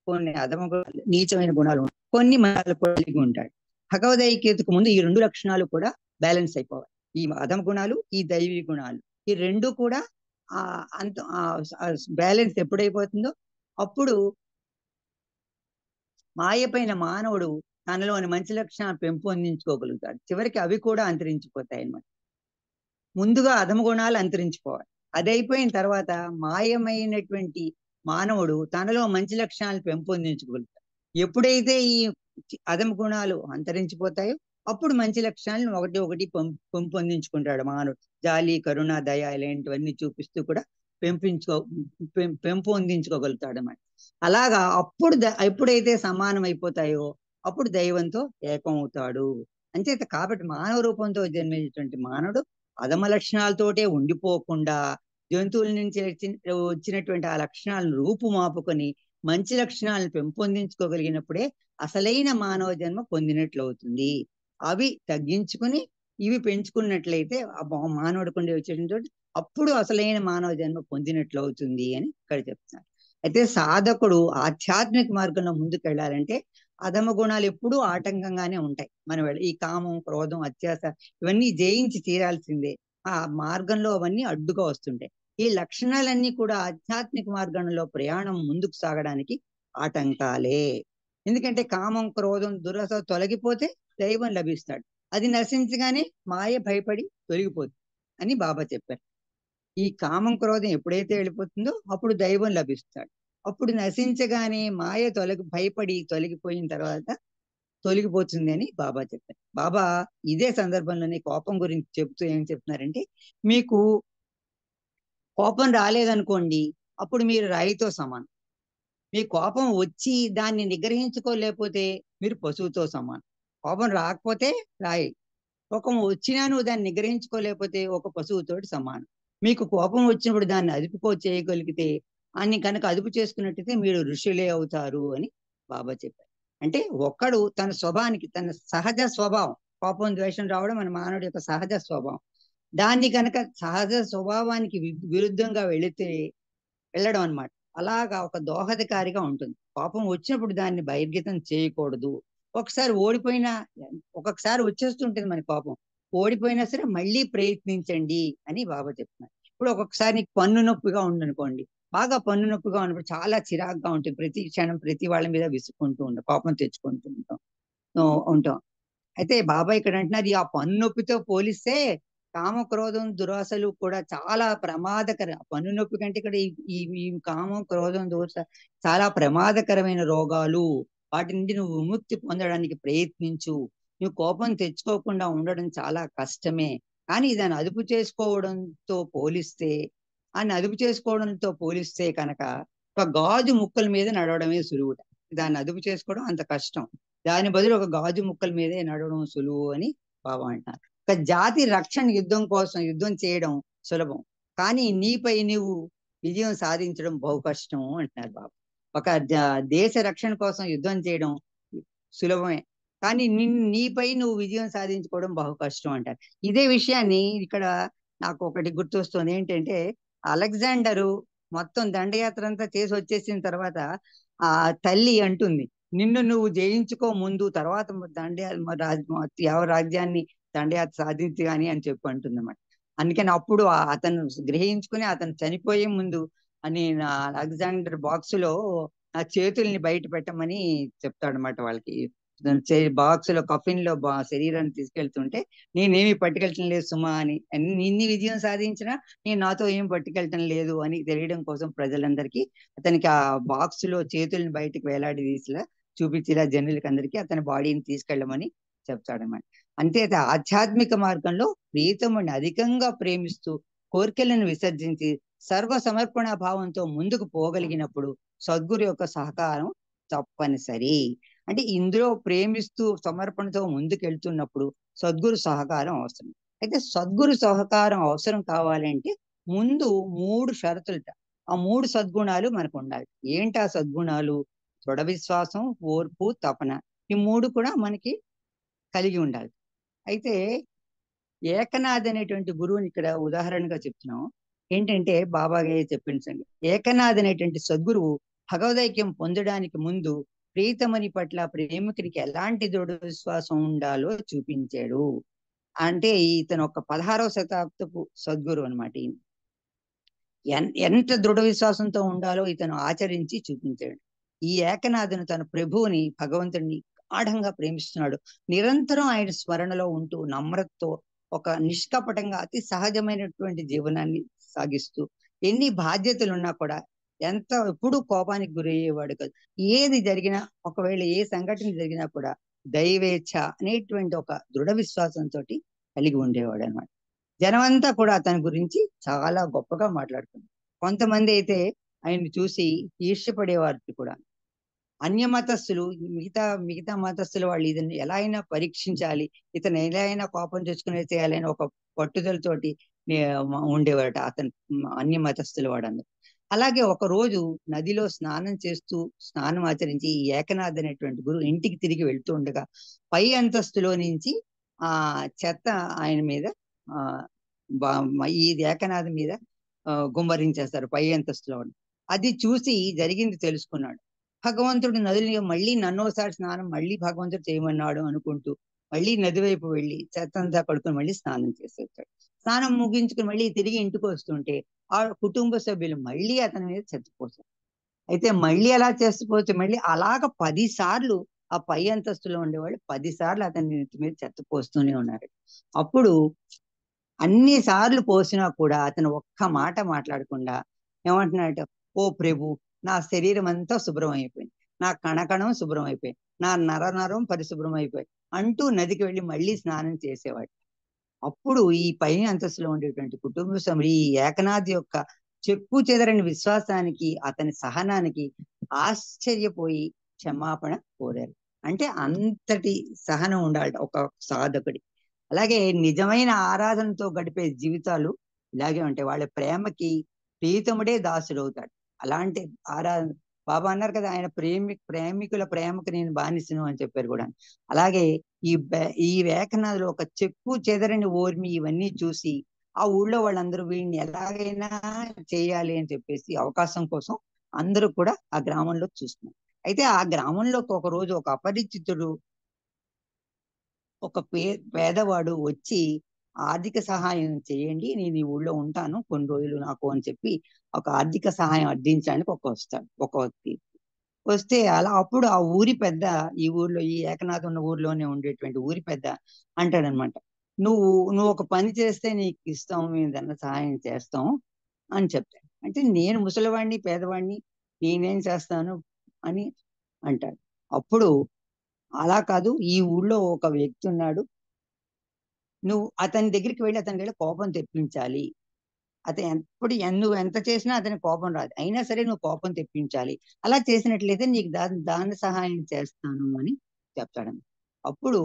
కొన్ని అధమ గుణాలు, నీచమైన గుణాలు, కొన్ని మనలు కలిగి ఉంటాడు. భగవదైక్యతకు ముందు ఈ 2 లక్షణాలు కూడా బ్యాలెన్స్ అయిపోవాలి. ఈ అధమ గుణాలు, ఈ దైవీ గుణాలు, ఈ 2 కూడా అంత బ్యాలెన్స్ ఎప్పుడైపోతుందో అప్పుడు మాయపైన మానవుడు తనలోని మంచి లక్షణాలు పెంపొందించుకోగలుగుతాడు. చివరికి అవి కూడా అంతరించిపోతాయి అన్నమాట. ముందుగా అధమ గుణాలు అంతరించిపోవాలి. అదైపోయిన తర్వాత మాయమైనటువంటి మానవుడు తనలో మంచి లక్షణాలు పెంపొందించుకోగలుగుతాడు. ఎప్పుడైతే ఈ అధమ గుణాలు అంతరించిపోతాయో అప్పుడు మంచి లక్షణాలను ఒకటి పెంపొందించుకుంటాడు మానవుడు. జాలి, కరుణ, దయ ఇలాంటివన్నీ చూపిస్తూ కూడా పెంపొందించుకోగలుగుతాడు అన్నమాట. అలాగా అప్పుడు ఎప్పుడైతే సమానం అయిపోతాయో అప్పుడు దైవంతో ఏకం అవుతాడు. అంచేత కాబట్టి మానవ రూపంతో జన్మించినటువంటి మానవుడు అధమ లక్షణాలతోటే ఉండిపోకుండా జంతువుల నుంచి వచ్చినటువంటి ఆ లక్షణాలను రూపుమాపుకొని మంచి లక్షణాలను పెంపొందించుకోగలిగినప్పుడే అసలైన మానవ జన్మ పొందినట్లు అవుతుంది. అవి తగ్గించుకుని ఇవి పెంచుకున్నట్లయితే మానవుడికి ఉండే వచ్చేటువంటి అప్పుడు అసలైన మానవ జన్మ పొందినట్లు అవుతుంది అని ఇక్కడ చెప్తున్నారు. అయితే సాధకుడు ఆధ్యాత్మిక మార్గంలో ముందుకు వెళ్ళాలంటే అధమ గుణాలు ఎప్పుడూ ఆటంకంగానే ఉంటాయి. మనం ఈ కామం, క్రోధం, అత్యాస ఇవన్నీ జయించి తీరాల్సిందే. ఆ మార్గంలో అవన్నీ అడ్డుగా వస్తుంటాయి. ఈ లక్షణాలన్నీ కూడా ఆధ్యాత్మిక మార్గంలో ప్రయాణం ముందుకు సాగడానికి ఆటంకాలే. ఎందుకంటే కామం, క్రోధం, దురాశ తొలగిపోతే దైవం లభిస్తాడు. అది నశించగానే మాయ భయపడి తొలగిపోతుంది అని బాబా చెప్పారు. ఈ కామం, క్రోధం ఎప్పుడైతే వెళ్ళిపోతుందో అప్పుడు దైవం లభిస్తాడు. అప్పుడు నశించగానే మాయ భయపడి తొలగిపోయిన తర్వాత తొలగిపోతుంది అని బాబా చెప్పారు. బాబా ఇదే సందర్భంలోనే కోపం గురించి చెప్తూ ఏం చెప్తున్నారంటే, మీకు కోపం రాలేదనుకోండి అప్పుడు మీరు రాయితో సమానం. మీ కోపం వచ్చి దాన్ని నిగ్రహించుకోలేకపోతే మీరు పశువుతో సమానం. కోపం రాకపోతే రాయి, కోపం వచ్చినా నువ్వు దాన్ని నిగ్రహించుకోలేకపోతే ఒక పశువుతోటి సమానం. మీకు కోపం వచ్చినప్పుడు దాన్ని చేయగలిగితే అని కనుక అదుపు చేసుకున్నట్టయితే మీరు ఋషులే అవుతారు అని బాబా చెప్పారు. అంటే ఒక్కడు తన స్వభావానికి, తన సహజ స్వభావం, కోపం ద్వేషం రావడం మన మానవుడి యొక్క సహజ స్వభావం, దాన్ని కనుక సహజ స్వభావానికి విరుద్ధంగా వెళ్ళడం అనమాట. అలాగా ఒక దోహదకారిగా ఉంటుంది. కోపం వచ్చినప్పుడు దాన్ని బహిర్గతం చేయకూడదు. ఒకసారి ఓడిపోయినా, ఒక్కొక్కసారి వచ్చేస్తుంటుంది మన కోపం, ఓడిపోయినా సరే మళ్ళీ ప్రయత్నించండి అని బాబా చెప్తున్నారు. ఇప్పుడు ఒక్కొక్కసారి నీకు పన్ను నొప్పిగా ఉందనుకోండి, బాగా పన్ను నొప్పిగా ఉన్నప్పుడు చాలా చిరాగ్గా ఉంటుంది, ప్రతి క్షణం ప్రతి వాళ్ళ మీద విసుక్కుంటూ ఉంటాం, కోపం తెచ్చుకుంటూ ఉంటాం. అయితే బాబా ఇక్కడ అంటున్నారు, ఆ పన్ను నొప్పితో పోలిస్తే కామక్రోధం దురాశలు కూడా చాలా ప్రమాదకరం. పన్ను నొప్పి కంటే ఇక్కడ ఈ కామం క్రోధం దోష చాలా ప్రమాదకరమైన రోగాలు. వాటి నుండి నువ్వు విముక్తి పొందడానికి ప్రయత్నించు. నువ్వు కోపం తెచ్చుకోకుండా ఉండడం చాలా కష్టమే, కానీ దాన్ని అదుపు చేసుకోవడంతో పోలిస్తే కనుక ఒక గాజు ముక్కల మీద నడవడమే సులువుట. దాన్ని అదుపు చేసుకోవడం అంత కష్టం, దాని బదులు ఒక గాజు ముక్కల మీదే నడవడం సులువు అని బాబా అంటున్నారు. ఒక జాతి రక్షణ యుద్ధం చేయడం సులభం, కానీ నీపై నీవు విజయం సాధించడం బహు కష్టం అంటున్నారు బాబా. ఒక దేశ రక్షణ కోసం యుద్ధం చేయడం సులభమే, కానీ నీపై నువ్వు విజయం సాధించుకోవడం బహు కష్టం అంటారు. ఇదే విషయాన్ని ఇక్కడ నాకు ఒకటి గుర్తొస్తుంది. ఏంటంటే, అలెగ్జాండరు మొత్తం దండయాత్ర అంతా చేసి వచ్చేసిన తర్వాత ఆ తల్లి అంటుంది, నిన్ను నువ్వు జయించుకో ముందు, తర్వాత ఎవరి రాజ్యాన్ని దండయాత్ర సాధించు కానీ అని చెప్పి అంటుంది అన్నమాట. అందుకని అప్పుడు అతను గ్రహించుకుని అతను చనిపోయే ముందు అని అలెగ్జాండర్ బాక్స్ లో నా చేతుల్ని బయట పెట్టమని చెప్తాడనమాట వాళ్ళకి. బాక్స్ లో కఫిన్ లో శరీరాన్ని తీసుకెళ్తుంటే, నేనేమి పట్టుకెళ్ళటం లేదు సుమా అని, ఇన్ని విజయం సాధించినా నేను నాతో ఏం పట్టుకెళ్ళటం లేదు అని తెలియడం కోసం ప్రజలందరికీ అతనికి ఆ బాక్స్ లో చేతుల్ని బయటకు వేలాడి తీసిలా చూపించేలా జనులకి అందరికీ అతని బాడీని తీసుకెళ్ళమని చెప్తాడనమాట. అంతే ఆధ్యాత్మిక మార్గంలో ప్రీతముని అధికంగా ప్రేమిస్తూ కోరికలను విసర్జించి సర్వ సమర్పణ భావంతో ముందుకు పోగలిగినప్పుడు సద్గురు యొక్క సహకారం తప్పనిసరి. అంటే ఇందులో ప్రేమిస్తూ సమర్పణతో ముందుకు వెళ్తున్నప్పుడు సద్గురు సహకారం అవసరం. అయితే సద్గురు సహకారం అవసరం కావాలంటే ముందు 3 షరతులట. ఆ 3 సద్గుణాలు మనకు ఉండాలి. ఏంటి ఆ సద్గుణాలు? దృఢ విశ్వాసం, ఓర్పు, తపన. ఈ 3 కూడా మనకి కలిగి ఉండాలి. అయితే ఏకనాథ్ అనేటువంటి గురువుని ఇక్కడ ఉదాహరణగా చెప్తున్నాం. ఏంటంటే బాబా చెప్పిన సంగతి, ఏకనాథ్ అనేటువంటి సద్గురువు భగవదైక్యం పొందడానికి ముందు ప్రీతమని పట్ల ప్రేమికునికి ఎలాంటి దృఢ విశ్వాసం ఉండాలో చూపించాడు. అంటే ఇతను ఒక 16వ శతాబ్దపు సద్గురు అనమాట. ఎంత దృఢ విశ్వాసంతో ఉండాలో ఇతను ఆచరించి చూపించాడు. ఈ ఏకనాథును తన ప్రభువుని, భగవంతుడిని గాఢంగా ప్రేమిస్తున్నాడు. నిరంతరం ఆయన స్మరణలో ఉంటూ నమ్రతతో ఒక నిష్కపటంగా అతి సహజమైనటువంటి జీవనాన్ని సాగిస్తూ, ఎన్ని బాధ్యతలు ఉన్నా కూడా ఎప్పుడు కోపానికి గురయ్యేవాడు కాదు. ఏది జరిగినా, ఒకవేళ ఏ సంఘటన జరిగినా కూడా దైవేచ్ఛ అనేటువంటి ఒక దృఢ విశ్వాసంతో కలిగి ఉండేవాడు అనమాట. జనమంతా కూడా అతని గురించి చాలా గొప్పగా మాట్లాడుతుంది. కొంతమంది అయితే ఆయన్ని చూసి ఈర్ష్యపడేవారు కూడా. అన్య మతస్థులు, మిగతా మతస్థులు వాళ్ళు ఇతను ఎలా అయినా పరీక్షించాలి, ఇతను ఎలా అయినా కోపం తెచ్చుకునే చేయాలని ఒక పట్టుదలతోటి ఉండేవారట అతను, అన్య మతస్థులు వాడందరూ. అలాగే ఒక రోజు నదిలో స్నానం ఆచరించి ఈ ఏకనాథ్ అనేటువంటి గురువు ఇంటికి తిరిగి వెళ్తూ ఉండగా పై అంతస్తులో నుంచి చెత్త ఆయన మీద ఈ ఏకనాథ్ మీద గుమ్మరించేస్తారు పై అంతస్తులో. అది చూసి జరిగింది తెలుసుకున్నాడు. భగవంతుడు నదిలో మళ్ళీ నన్నోసారి స్నానం మళ్ళీ భగవంతుడు చేయమన్నాడు అనుకుంటూ మళ్ళీ నది వైపు వెళ్ళి చెత్తంతా కడుకొని మళ్ళీ స్నానం చేసేస్తాడు. స్నానం ముగించుకుని మళ్ళీ తిరిగి ఇంటికి వస్తుంటే ఆ కుటుంబ సభ్యులు మళ్ళీ అతని మీద చెత్తపోతారు. అయితే మళ్ళీ అలా చేస్తపోతే మళ్ళీ అలాగ 10 సార్లు ఆ పై అంతస్తులో ఉండేవాళ్ళు 10 సార్లు అతని మీద చెత్త పోస్తూనే ఉన్నారు. అప్పుడు అన్ని సార్లు పోసినా కూడా అతను ఒక్క మాట మాట్లాడకుండా ఏమంటున్నాడు, ఓ ప్రభు, నా శరీరం అంతా శుభ్రం అయిపోయింది, నా కణకణం శుభ్రం అయిపోయింది, నా నరం పరిశుభ్రం అయిపోయి అంటూ నదికి వెళ్ళి మళ్ళీ స్నానం చేసేవాడు. అప్పుడు ఈ పై అంతస్తులో ఉండేటువంటి కుటుంబ సభ్యులు ఈ ఏకనాథ్ యొక్క చెక్కు చెదరని విశ్వాసానికి, అతని సహనానికి ఆశ్చర్యపోయి క్షమాపణ కోరారు. అంటే అంతటి సహనం ఉండాలి ఒక సాధకుడి. అలాగే నిజమైన ఆరాధనతో గడిపే జీవితాలు ఇలాగే ఉంటాయి. వాళ్ళ ప్రేమకి ప్రీతముడే దాసుడవుతాడు. అలాంటి బాబా అన్నారు కదా, ఆయన ప్రేమికుల ప్రేమకు నేను బానిసను అని చెప్పారు కూడా. అలాగే ఈ ఏకనాథులో ఒక చెక్కు చెదరని ఓర్మి ఇవన్నీ చూసి ఆ ఊళ్ళో వాళ్ళందరూ వీడిని ఎలాగైనా చేయాలి అని చెప్పేసి అవకాశం కోసం అందరూ కూడా ఆ గ్రామంలో చూస్తున్నారు. అయితే ఆ గ్రామంలోకి ఒక రోజు ఒక అపరిచితుడు, ఒక పేదవాడు వచ్చి ఆర్థిక సహాయం చేయండి, నేను ఈ ఊళ్ళో ఉంటాను కొన్ని రోజులు నాకు అని చెప్పి ఒక ఆర్థిక సహాయం అర్థించడానికి ఒక వ్యక్తి వస్తే, అలా అప్పుడు ఆ ఊరి పెద్ద, ఈ ఊర్లో ఈ ఏకనాథ్ ఉన్న ఊర్లోనే ఉండేటువంటి ఊరి పెద్ద అంటాడనమాట, నువ్వు ఒక పని చేస్తే నీకు ఇస్తాం, మేము దాన్ని సహాయం చేస్తాం అని చెప్తాడు. అంటే నేను ముసలివాడిని పేదవాడిని నేనేం చేస్తాను అని అంటాడు. అప్పుడు అలా కాదు, ఈ ఊళ్ళో ఒక వ్యక్తి ఉన్నాడు, నువ్వు అతని దగ్గరికి వెళ్ళి అతనికి వెళ్ళి కోపం తెప్పించాలి, నువ్వు ఎంత చేసినా అతని కోపం రాదు, అయినా సరే నువ్వు కోపం తెప్పించాలి, అలా చేసినట్లయితే నీకు దాని సహాయం చేస్తాను అని చెప్తాడని. అప్పుడు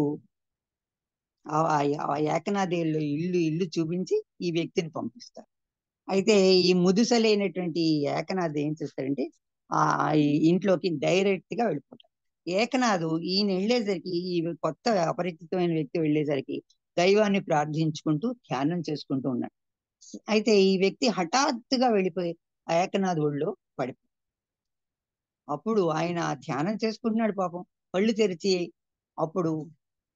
ఆ ఏకనాథేళ్ళు ఇల్లు చూపించి ఈ వ్యక్తిని పంపిస్తారు. అయితే ఈ ముదుసలైనటువంటి ఏకనాథ్ ఏం చేస్తాడంటే ఈ ఇంట్లోకి డైరెక్ట్ గా వెళ్ళిపోతాడు. ఏకనాథు ఈయన వెళ్ళేసరికి, ఈ కొత్త అపరిచితమైన వ్యక్తి వెళ్ళేసరికి దైవాన్ని ప్రార్థించుకుంటూ ధ్యానం చేసుకుంటూ ఉన్నాడు. అయితే ఈ వ్యక్తి హఠాత్తుగా వెళ్ళిపోయి ఆ ఏకనాథ్ ఒళ్ళో పడిపోయి, అప్పుడు ఆయన ధ్యానం చేసుకుంటున్నాడు పాపం, కళ్ళు తెరిచి. అప్పుడు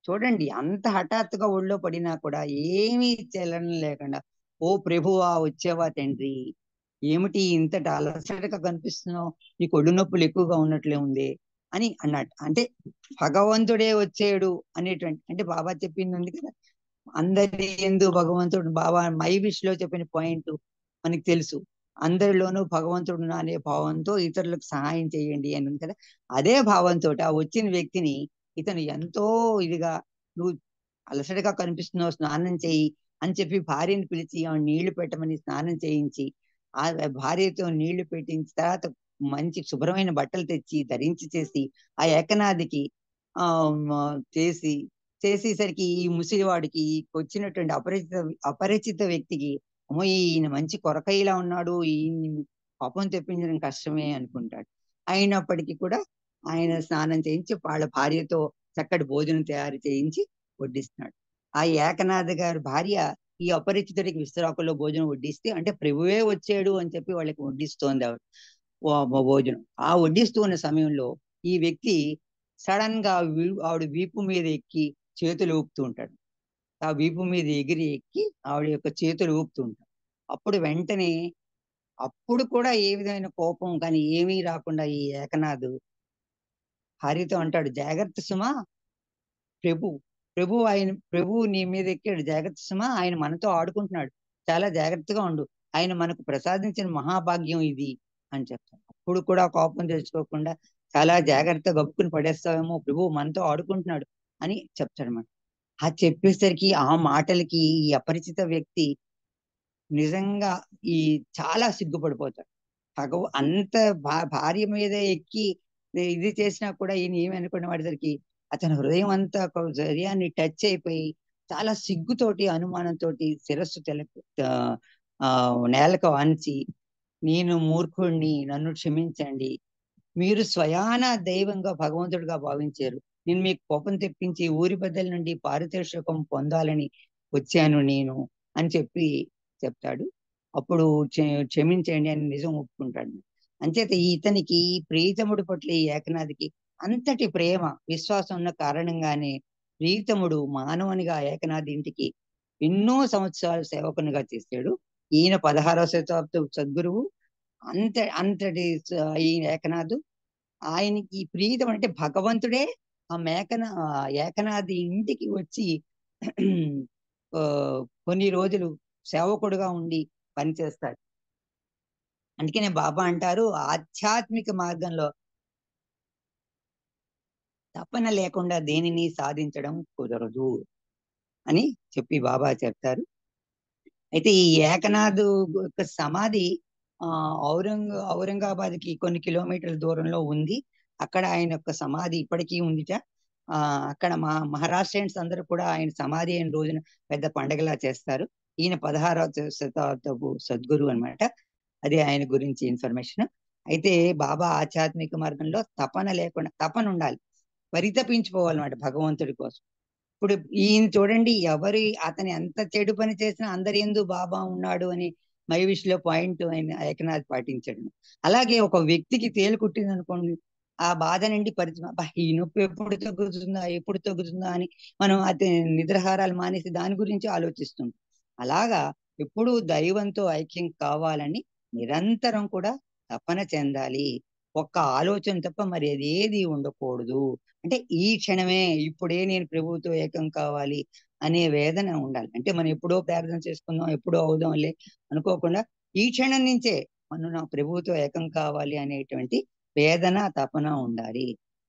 చూడండి, అంత హఠాత్తుగా ఒళ్ళో పడినా కూడా ఏమీ చలనం లేకుండా, ఓ ప్రభువా వచ్చావా తండ్రి, ఏమిటి ఇంతట అలసటగా కనిపిస్తున్నావు, నీకు ఒళ్ళు నొప్పులు ఎక్కువగా ఉన్నట్లే ఉంది అని అన్నట్టు. అంటే భగవంతుడే వచ్చాడు అనేటువంటి, అంటే బాబా చెప్పింది ఉంది కదా, అందరి యందు భగవంతుడు, బాబా మై విష్ లో చెప్పిన పాయింట్ మనకి తెలుసు, అందరిలోనూ భగవంతుడు అనే భావంతో ఇతరులకు సహాయం చేయండి అని ఉంది కదా. అదే భావంతో ఆ వచ్చిన వ్యక్తిని ఇతను ఎంతో ఇదిగా, నువ్వు అలసటగా కనిపిస్తున్నావు, స్నానం చేయి అని చెప్పి భార్యను పిలిచి ఆమె నీళ్లు పెట్టమని స్నానం చేయించి, ఆ భార్యతో నీళ్లు పెట్టించిన తర్వాత మంచి శుభ్రమైన బట్టలు తెచ్చి ధరించి చేసి ఆ ఏకనాథికి చేసేసరికి ఈ ముసిలివాడికి వచ్చినటువంటి అపరిచిత వ్యక్తికి, అమ్మో ఈయన మంచి కొరకయ్యలా ఉన్నాడు, ఈయన్ని పాపం తెప్పించడం కష్టమే అనుకుంటాడు. అయినప్పటికీ కూడా ఆయన స్నానం చేయించి వాళ్ళ భార్యతో చక్కటి భోజనం తయారు చేయించి వడ్డిస్తున్నాడు. ఆ ఏకనాథ్ గారి భార్య ఈ అపరిచితుడికి విస్తరాకుల్లో భోజనం వడ్డిస్తే, అంటే ప్రభువే వచ్చాడు అని చెప్పి వాళ్ళకి వడ్డిస్తోంది భోజనం. ఆ వడ్డిస్తూ ఉన్న సమయంలో ఈ వ్యక్తి సడన్ గా ఆవిడ వీపు మీద ఎక్కి చేతులు ఊపుతూ ఉంటాడు. ఆ వీపు మీద ఎక్కి ఆవిడ యొక్క చేతులు ఊపుతూ ఉంటాడు. అప్పుడు వెంటనే, అప్పుడు కూడా ఏ విధమైన కోపం కానీ ఏమీ రాకుండా ఈ ఏకనాథ్ భార్యతో అంటాడు, జాగ్రత్త సుమా, ప్రభువు నీ మీద ఎక్కాడు, జాగ్రత్త సుమా, ఆయన మనతో ఆడుకుంటున్నాడు, చాలా జాగ్రత్తగా ఉండు, ఆయన మనకు ప్రసాదించిన మహాభాగ్యం ఇది అని చెప్తాడు. అప్పుడు కూడా కోపం తెచ్చుకోకుండా చాలా జాగ్రత్తగా గప్పుకుని పడేస్తావేమో, ప్రభువు మనతో ఆడుకుంటున్నాడు అని చెప్తాడన్నమాట. ఆ చెప్పేసరికి ఆ మాటలకి ఈ అపరిచిత వ్యక్తి నిజంగా చాలా సిగ్గుపడిపోతాడు. అంత భార్య మీద ఎక్కి ఇది చేసినా కూడా ఈయన ఏమి అనుకున్న వాడేసరికి అతని హృదయం అంతా ఒక హృదయాన్ని టచ్ అయిపోయి చాలా సిగ్గుతోటి అనుమానంతో శిరస్సు నేలకు ఆంచి, నేను మూర్ఖుడిని, నన్ను క్షమించండి, మీరు స్వయాన దైవంగా భగవంతుడిగా భావించారు, నేను మీకు కోపం తెప్పించి ఊరి పెద్దల నుండి పారితోషికం పొందాలని వచ్చాను నేను అని చెప్తాడు. అప్పుడు క్షమించండి అని నిజం ఒప్పుకుంటాడు. అంచేత ఇతనికి ప్రీతముడి పట్ల ఈ ఏకనాథికి అంతటి ప్రేమ విశ్వాసం ఉన్న కారణంగానే ప్రీతముడు మానవునిగా ఏకనాథి ఇంటికి ఎన్నో సంవత్సరాలు సేవకునిగా చేశాడు. ఈయన 16వ శతాబ్దపు సద్గురువు. అంతటి ఈ ఏకనాథు, ఆయనకి ప్రీతం అంటే భగవంతుడే ఆ ఏకనాథి ఇంటికి వచ్చి కొన్ని రోజులు సేవకుడుగా ఉండి పనిచేస్తాడు. అందుకనే బాబా అంటారు, ఆధ్యాత్మిక మార్గంలో తపన లేకుండా దేనిని సాధించడం కుదరదు అని చెప్పి బాబా చెప్తారు. అయితే ఈ ఏకనాథ్ యొక్క సమాధి ఔరంగాబాద్కి కొన్ని కిలోమీటర్ల దూరంలో ఉంది. అక్కడ ఆయన యొక్క సమాధి ఇప్పటికీ ఉందిట. అక్కడ మహారాష్ట్రియన్స్ అందరూ కూడా ఆయన సమాధి అయిన రోజున పెద్ద పండగలా చేస్తారు. ఈయన 16వ శతాబ్దపు సద్గురు అన్నమాట. అది ఆయన గురించి ఇన్ఫర్మేషన్. అయితే బాబా ఆధ్యాత్మిక మార్గంలో తపన లేకుండా, తపన ఉండాలి, పరితపించుకోవాలన్నమాట భగవంతుడి కోసం. ఇప్పుడు ఈయన చూడండి, అతని ఎంత చెడు పని చేసినా అందరి యందు బాబా ఉన్నాడు అని మైవిష్లో పాయింట్ ఆయన ఏకనాథ్ పాటించాడు. అలాగే ఒక వ్యక్తికి తేలు కుట్టింది అనుకోండి, ఆ బాధ నుండి ఈ నొప్పి ఎప్పుడు తగ్గుతుందా ఎప్పుడు తగ్గుతుందా అని మనం అది నిద్రాహారాలు మానేసి దాని గురించి ఆలోచిస్తుంది. అలాగా ఎప్పుడు దైవంతో ఐక్యం కావాలని నిరంతరం కూడా తపన చెందాలి. ఒక్క ఆలోచన తప్ప మరి అదేది ఉండకూడదు. అంటే ఈ క్షణమే, ఇప్పుడే నేను ప్రభువుతో ఏకం కావాలి అనే వేదన ఉండాలి. అంటే మనం ఎప్పుడో ప్రార్థన చేసుకుందాం, ఎప్పుడో అవుదాంలే అనుకోకుండా ఈ క్షణం నుంచే మనం నా ప్రభువుతో ఏకం కావాలి అనేటువంటి వేదన, తపన ఉండాలి.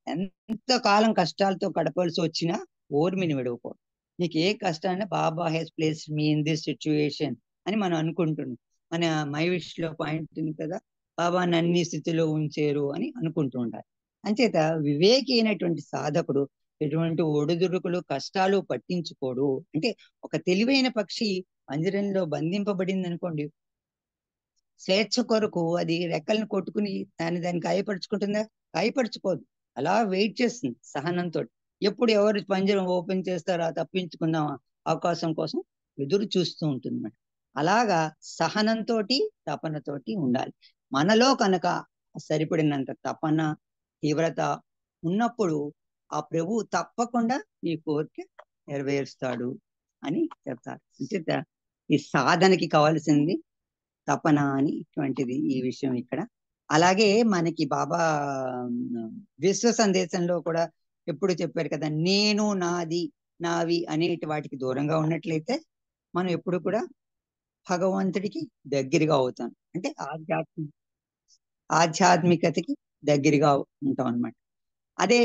ఎంత కాలం కష్టాలతో గడపాల్సి వచ్చినా ఓర్మిని విడవకూడదు. నీకు ఏ కష్టాన్ని Baba has place me in this situation అని మనం అనుకుంటున్నాం. మన మైవిష్ లో పాయింట్ ఉంది కదా, బాబా నన్ని స్థితిలో ఉంచారు అని అనుకుంటూ ఉండాలి. అంచేత వివేకి అయినటువంటి సాధకుడు ఎటువంటి ఒడిదుడుకులు కష్టాలు పట్టించుకోడు. అంటే ఒక తెలివైన పక్షి పంజరంలో బంధింపబడింది అనుకోండి, స్వేచ్ఛ కొరకు అది రెక్కలను కొట్టుకుని దాన్ని గాయపరుచుకుంటుందా? గాయపరుచుకోదు. అలా వెయిట్ చేస్తుంది సహనంతో. ఎప్పుడు ఎవరు పంజరం ఓపెన్ చేస్తారా, తప్పించుకుందామా అవకాశం కోసం ఎదురు చూస్తూ ఉంటుంది అన్నమాట. అలాగా సహనంతో, తపనతోటి ఉండాలి. మనలో కనుక సరిపడినంత తపన, తీవ్రత ఉన్నప్పుడు ఆ ప్రభు తప్పకుండా ఈ కోరిక నెరవేరుస్తాడు అని చెప్తారు. అంచేత ఈ సాధనకి కావాల్సింది తపన అని ఇటువంటిది ఈ విషయం ఇక్కడ. అలాగే మనకి బాబా విశ్వ సందేశంలో కూడా ఎప్పుడు చెప్పారు కదా, నేను, నాది, నావి అనేటి వాటికి దూరంగా ఉన్నట్లయితే మనం ఎప్పుడు కూడా భగవంతుడికి దగ్గరగా అవుతాం. అంటే ఆధ్యాత్మికతకి దగ్గరగా ఉంటాం అన్నమాట. అదే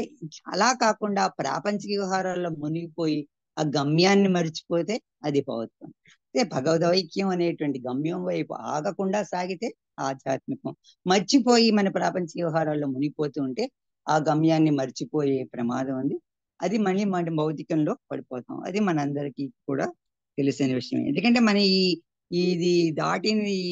అలా కాకుండా ప్రాపంచిక వ్యవహారాల్లో మునిగిపోయి ఆ గమ్యాన్ని మర్చిపోతే అది భగవత్వం. అంటే భగవదైక్యం అనేటువంటి గమ్యం వైపు ఆగకుండా సాగితే ఆధ్యాత్మికం. మర్చిపోయి మన ప్రాపంచిక వ్యవహారాల్లో మునిగిపోతూ ఉంటే ఆ గమ్యాన్ని మర్చిపోయే ప్రమాదం ఉంది. అది మళ్ళీ మన భౌతికంలో పడిపోతాం. అది మనందరికీ కూడా తెలిసిన విషయం. ఎందుకంటే మన ఇది దాటిన ఈ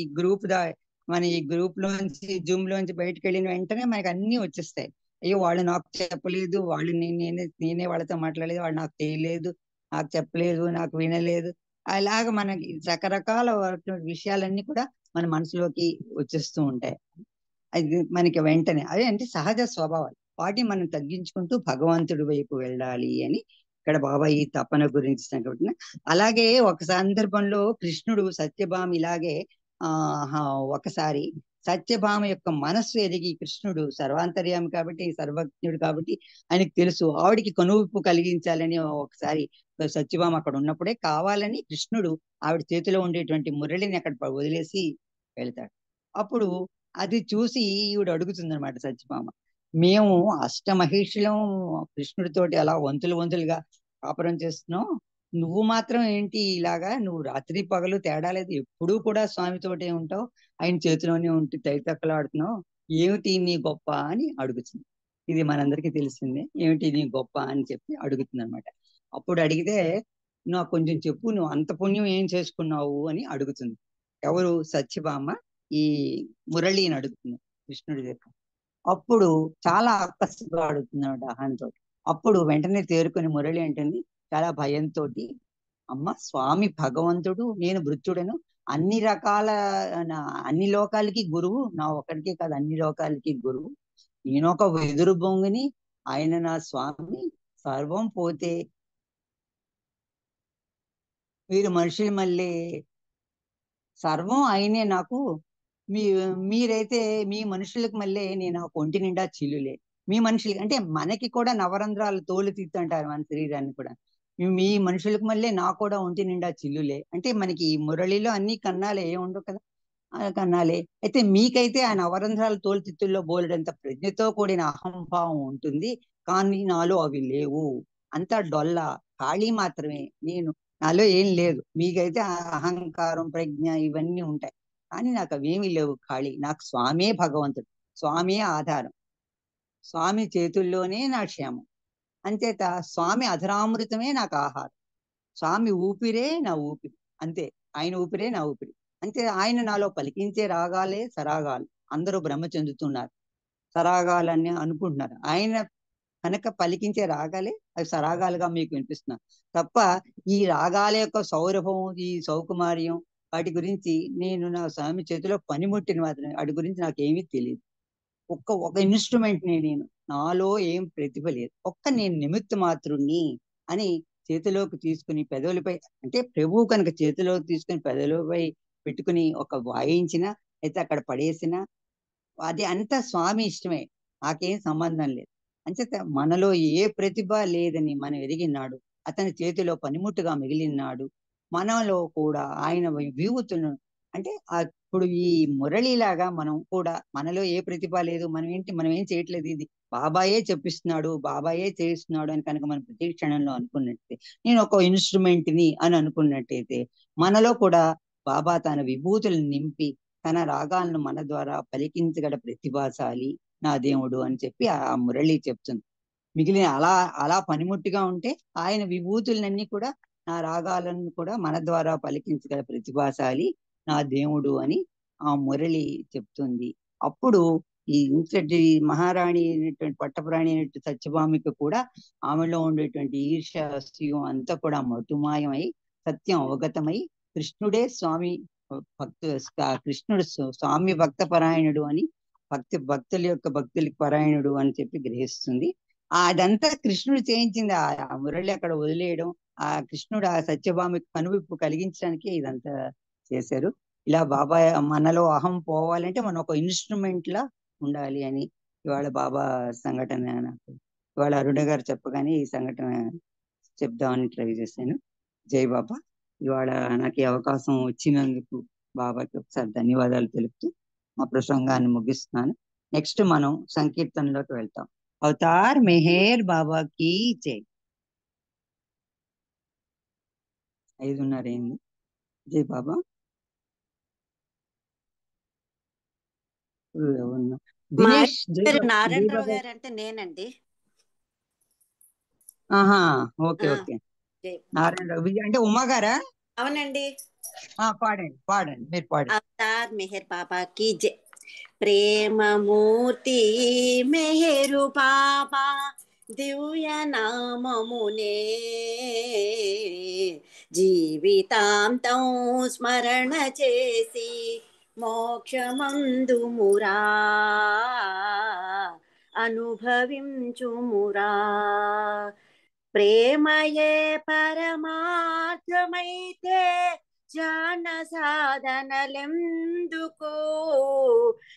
మన ఈ గ్రూప్ లోంచి, జూమ్ లోంచి బయటకు వెళ్ళిన వెంటనే మనకి అన్ని వచ్చేస్తాయి. అయ్యో వాళ్ళు నాకు చెప్పలేదు, వాళ్ళు నేనే వాళ్ళతో మాట్లాడలేదు, వాళ్ళు నాకు తెలియలేదు, నాకు చెప్పలేదు, నాకు వినలేదు, అలాగ మనకి రకరకాల విషయాలన్నీ కూడా మన మనసులోకి వచ్చేస్తూ ఉంటాయి. అది మనకి వెంటనే అదే అంటే సహజ స్వభావాలు. వాటిని మనం తగ్గించుకుంటూ భగవంతుడి వైపు వెళ్ళాలి అని ఇక్కడ బాబా ఈ తపన గురించి సంఘటన. అలాగే ఒక సందర్భంలో కృష్ణుడు సత్యభామ ఇలాగే ఒకసారి సత్యభామ యొక్క మనస్సు ఎరిగి, కృష్ణుడు సర్వాంతర్యామి కాబట్టి, సర్వజ్ఞుడు కాబట్టి ఆయనకు తెలుసు ఆవిడికి కనువిప్పు కలిగించాలని ఒకసారి సత్యభామ అక్కడ ఉన్నప్పుడే కావాలని కృష్ణుడు ఆవిడ చేతిలో ఉండేటువంటి మురళిని అక్కడ వదిలేసి వెళ్తాడు. అప్పుడు అది చూసి ఈవిడ అడుగుతుంది అనమాట సత్యభామ, మేము అష్టమహిషులం కృష్ణుడితోటి అలా వంతులుగా కాపురం చేస్తున్నాం, నువ్వు మాత్రం ఏంటి ఇలాగా, నువ్వు రాత్రి పగలు తేడా లేదు, ఎప్పుడూ కూడా స్వామితోటే ఉంటావు, ఆయన చేతిలోనే ఉంటూ తైతక్కలాడుతున్నావు, ఏమిటి నీ గొప్ప అని అడుగుతుంది. ఇది మనందరికీ తెలిసిందే, ఏమిటి నీ గొప్ప అని చెప్పి అడుగుతుంది అనమాట. అప్పుడు అడిగితే, నాకు కొంచెం చెప్పు, నువ్వు అంత పుణ్యం ఏం చేసుకున్నావు అని అడుగుతుంది. ఎవరు? సత్యభామ ఈ మురళిని అడుగుతుంది కృష్ణుడి దగ్గర. అప్పుడు చాలా ఆకస్మికంగా అడుగుతుంది అన్నమాట అహంతో. అప్పుడు వెంటనే తేరుకొని మురళి అంటుంది చాలా భయంతో, అమ్మ స్వామి భగవంతుడు, నేను మృత్యుడను, అన్ని రకాల అన్ని లోకాలకి గురువు, నా ఒక్కడికే కాదు అన్ని లోకాలకి గురువు, నేను ఒక వెదురు బొంగుని, ఆయన నా స్వామి, సర్వం పోతే మీరు మనుషులు మళ్ళీ సర్వం ఆయనే నాకు, మీరైతే మీ మనుషులకు మళ్ళీ నేను ఆ ఒంటి నిండా చిల్లులే. మీ మనుషులకి అంటే మనకి కూడా నవరంధ్రాలు తోలు తీస్తుంటారు మన శరీరాన్ని కూడా, మీ మనుషులకు మళ్ళీ నా కూడా ఒంటి నిండా చిల్లులే. అంటే మనకి ఈ మురళిలో అన్ని కన్నాలే, ఏం ఉండవు కదా, కన్నాలే. అయితే మీకైతే ఆ నవరంధ్రాల తోలు తిత్తుల్లో బోలెడంత ప్రజ్ఞతో కూడిన అహంభావం ఉంటుంది, కానీ నాలో అవి లేవు, అంతా డొల్ల ఖాళీ మాత్రమే, నాలో ఏం లేదు. మీకైతే అహంకారం, ప్రజ్ఞ ఇవన్నీ ఉంటాయి, కానీ నాకు అవేమీ లేవు, ఖాళీ. నాకు స్వామే భగవంతుడు, స్వామే ఆధారం, స్వామి చేతుల్లోనే నా క్షేమం. అంచేత స్వామి అధరామృతమే నాకు ఆహారం, స్వామి ఊపిరే నా ఊపిరి, అంతే. ఆయన ఊపిరే నా ఊపిరి. అంతే. ఆయన నాలో పలికించే రాగాలే సరాగాలు, అందరూ భ్రమ చెందుతున్నారు. సరాగాలన్నీ అనుకుంటున్నారు. ఆయన కనుక పలికించే రాగాలే అవి సరాగాలుగా మీకు వినిపిస్తున్నారు తప్ప ఈ రాగాల యొక్క సౌరభం, ఈ సౌకుమార్యం వాటి గురించి నేను నా స్వామి చేతిలో పనిముట్టిన మాత్రమే. వాటి గురించి నాకు ఏమీ తెలియదు. ఒక ఇన్స్ట్రుమెంట్ నేను, నాలో ఏం ప్రతిభ లేదు. నేను నిమిత్త మాత్రుణ్ణి అని చేతిలోకి తీసుకుని పెదవులపై, అంటే ప్రభువు కనుక చేతిలోకి తీసుకుని పెదవులపై పెట్టుకుని ఒక వాయించిన అయితే అక్కడ పడేసిన అది అంతా స్వామి ఇష్టమే, నాకేం సంబంధం లేదు. అంచేత మనలో ఏ ప్రతిభ లేదని మనం ఎరిగినాడు. అతని చేతిలో పనిముట్టుగా మిగిలినాడు. మనలో కూడా ఆయన విభూతులను, అంటే ఇప్పుడు ఈ మురళిలాగా మనం కూడా మనలో ఏ ప్రతిభ లేదు, మనం ఏం చేయట్లేదు, ఇది బాబాయే చెప్పిస్తున్నాడు, బాబాయే చేస్తున్నాడు అని కనుక మనం ప్రతి క్షణంలో అనుకున్నట్టే, నేను ఒక ఇన్స్ట్రుమెంట్ ని అని అనుకున్నట్టయితే మనలో కూడా బాబా తన విభూతులను నింపి తన రాగాలను మన ద్వారా పలికించగల ప్రతిభాశాలి నా దేవుడు అని చెప్పి ఆ మురళి చెప్తుంది. మిగిలిన అలా పనిముట్టుగా ఉంటే ఆయన విభూతులన్నీ కూడా, నా రాగాలను కూడా మన ద్వారా పలికించగల ప్రతిభాశాలి నా దేవుడు అని ఆ మురళి చెప్తుంది. అప్పుడు ఈ ఇంతటి మహారాణి అయినటువంటి పట్టప్రాణి అయినటువంటి సత్యభామిక కూడా ఆమెలో ఉండేటువంటి ఈర్ష్య అసూయం అంతా కూడా మటుమాయమై సత్యం అవగతమై కృష్ణుడే స్వామి కృష్ణుడు స్వామి భక్త పరాయణుడు అని, భక్తుల యొక్క భక్తులకి పరాయణుడు అని చెప్పి గ్రహిస్తుంది. అదంతా కృష్ణుడు చేయించింది. ఆ మురళి అక్కడ వదిలేయడం, ఆ కృష్ణుడు ఆ సత్యభామికి కనువిప్పు కలిగించడానికి ఇదంతా చేశారు. ఇలా బాబా మనలో అహం పోవాలంటే మనం ఒక ఇన్స్ట్రుమెంట్ లా ఉండాలి అని ఇవాళ బాబా సంఘటన నాకు ఇవాళ అరుణ గారు చెప్పగానే ఈ సంఘటన చెప్దామని ట్రై చేశాను. జై బాబా. ఇవాళ నాకు ఈ అవకాశం వచ్చినందుకు బాబాకి ఒకసారి ధన్యవాదాలు తెలుపుతూ మా ప్రసంగాన్ని ముగిస్తున్నాను. నెక్స్ట్ మనం సంకీర్తనలోకి వెళ్తాం. అవతార్ మెహర్ బాబా కీ జై. 5:30 అయింది. జై బాబా. దినేష్ జై బాబా. నారాయణరావు గారు అంటే నేనండి. ఆహా, ఓకే ఓకే. నారాయణరావు అంటే ఉమా గారా? అవునండి. పాడండి మీరు పాడండి. అవతార్ మెహర్ బాబా కీ జై. ప్రేమమూర్తి మెహరు బాబా దివ్య నామమునే జీవితాంతం స్మరణ చేసి మోక్షమందుమురా అనుభవించుమురా. ప్రేమయే పరమార్థమైతే ధ్యాన సాధనలెందుకు,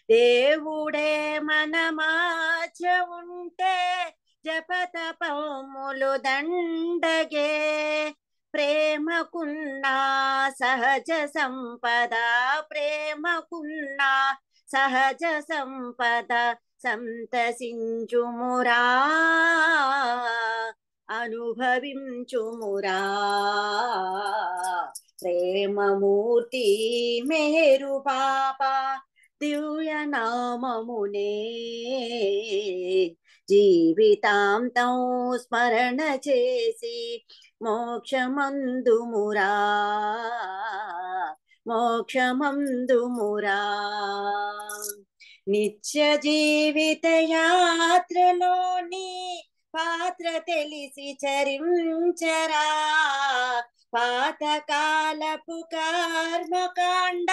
దేవుడే మన మధ్య ఉంటే జపతపములు దండగే. ప్రేమకున్నా సహజ సంపద, ప్రేమకున్నా సహజ సంపద సంతసించుమురా అనుభవించుమురా. ప్రేమమూర్తి మేరు బాబా దివ్య నామమునే జీవితాంతం స్మరణ చేసి మోక్షమందుమురా మోక్షమందుమురా. నిత్య జీవిత యాత్రలోని పాత్ర తెలిసి చరించరా. పాతకాలపు కర్మకాండ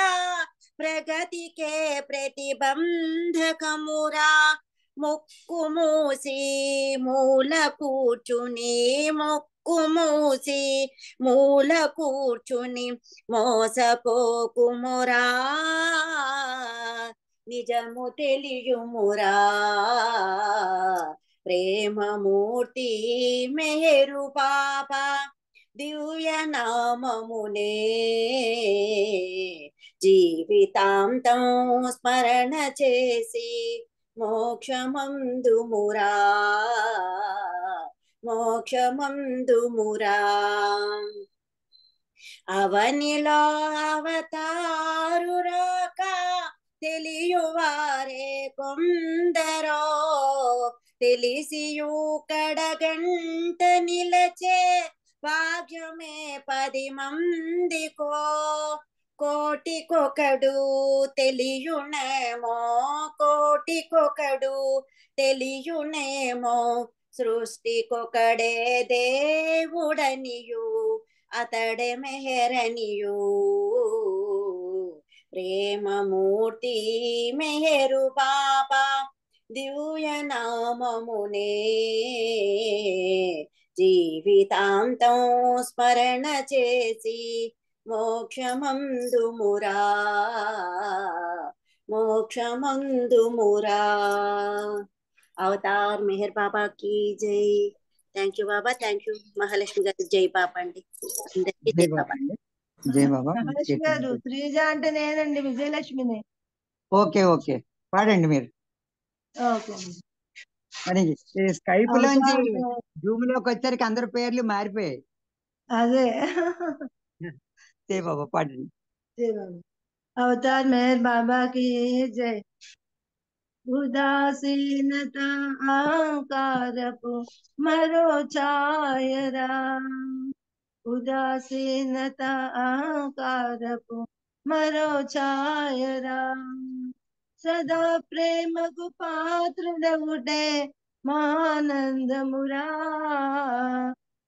ప్రగతికే ప్రతిబంధకమురా. మొక్కు మూసి మూల కూర్చుని, మొక్కు మూసి మూల కూర్చుని మోసపోకుమురా. నిజము తెలియుమురా. ప్రేమమూర్తి మేరు బాబా దివ్య నామమునే జీవితాంతం స్మరణ చేసి మోక్షమందుమురా మోక్షమందుమురా. అవనిలో అవతారు రాక తెలియువారే కొందరో, తెలిసియు కడగంట నిలచే భాగ్యమే 10 మందికో. కోటికొకడు తెలియునేమో, కోటికొకడు తెలియునేమో, సృష్టికొకడే దేవుడనియు అతడే మెహరనియు. ప్రేమమూర్తి మెహరు బాబా దివ్య నామమునే జీవితాంతం స్మరణ చేసి మోక్షమందుమురా, మోక్షమందుమురా. అవతార్ మెహర్ బాబా కి జై. Thank you Baba, thank you Mahalakshmi గారు. జై బాబా అండి, అందరికీ జై జై బాబా బాబా. అండి. జై బాబా. మహాలక్ష్మి గారు, శ్రీజ అంటే నేనండి, విజయలక్ష్మిని. ఓకే ఓకే, పాడండి మీరు. ఓకే అండి. మరి స్కైప్ లోంచి అవతార్ జూమ్ లోకి వచ్చరికి అందరి పేర్లు మారిపోయాయి. అదే జై బాబా పాడండి. జై బాబా. అవతార్ మెహర్ బాబా की जय. ఉదాసీనత అహంకారపు మరో ఛాయరా, ఉదాసీనత అహంకారపు మరో ఛాయరా, సదా ప్రేమకు పాత్రుడవుటే మానందమురా,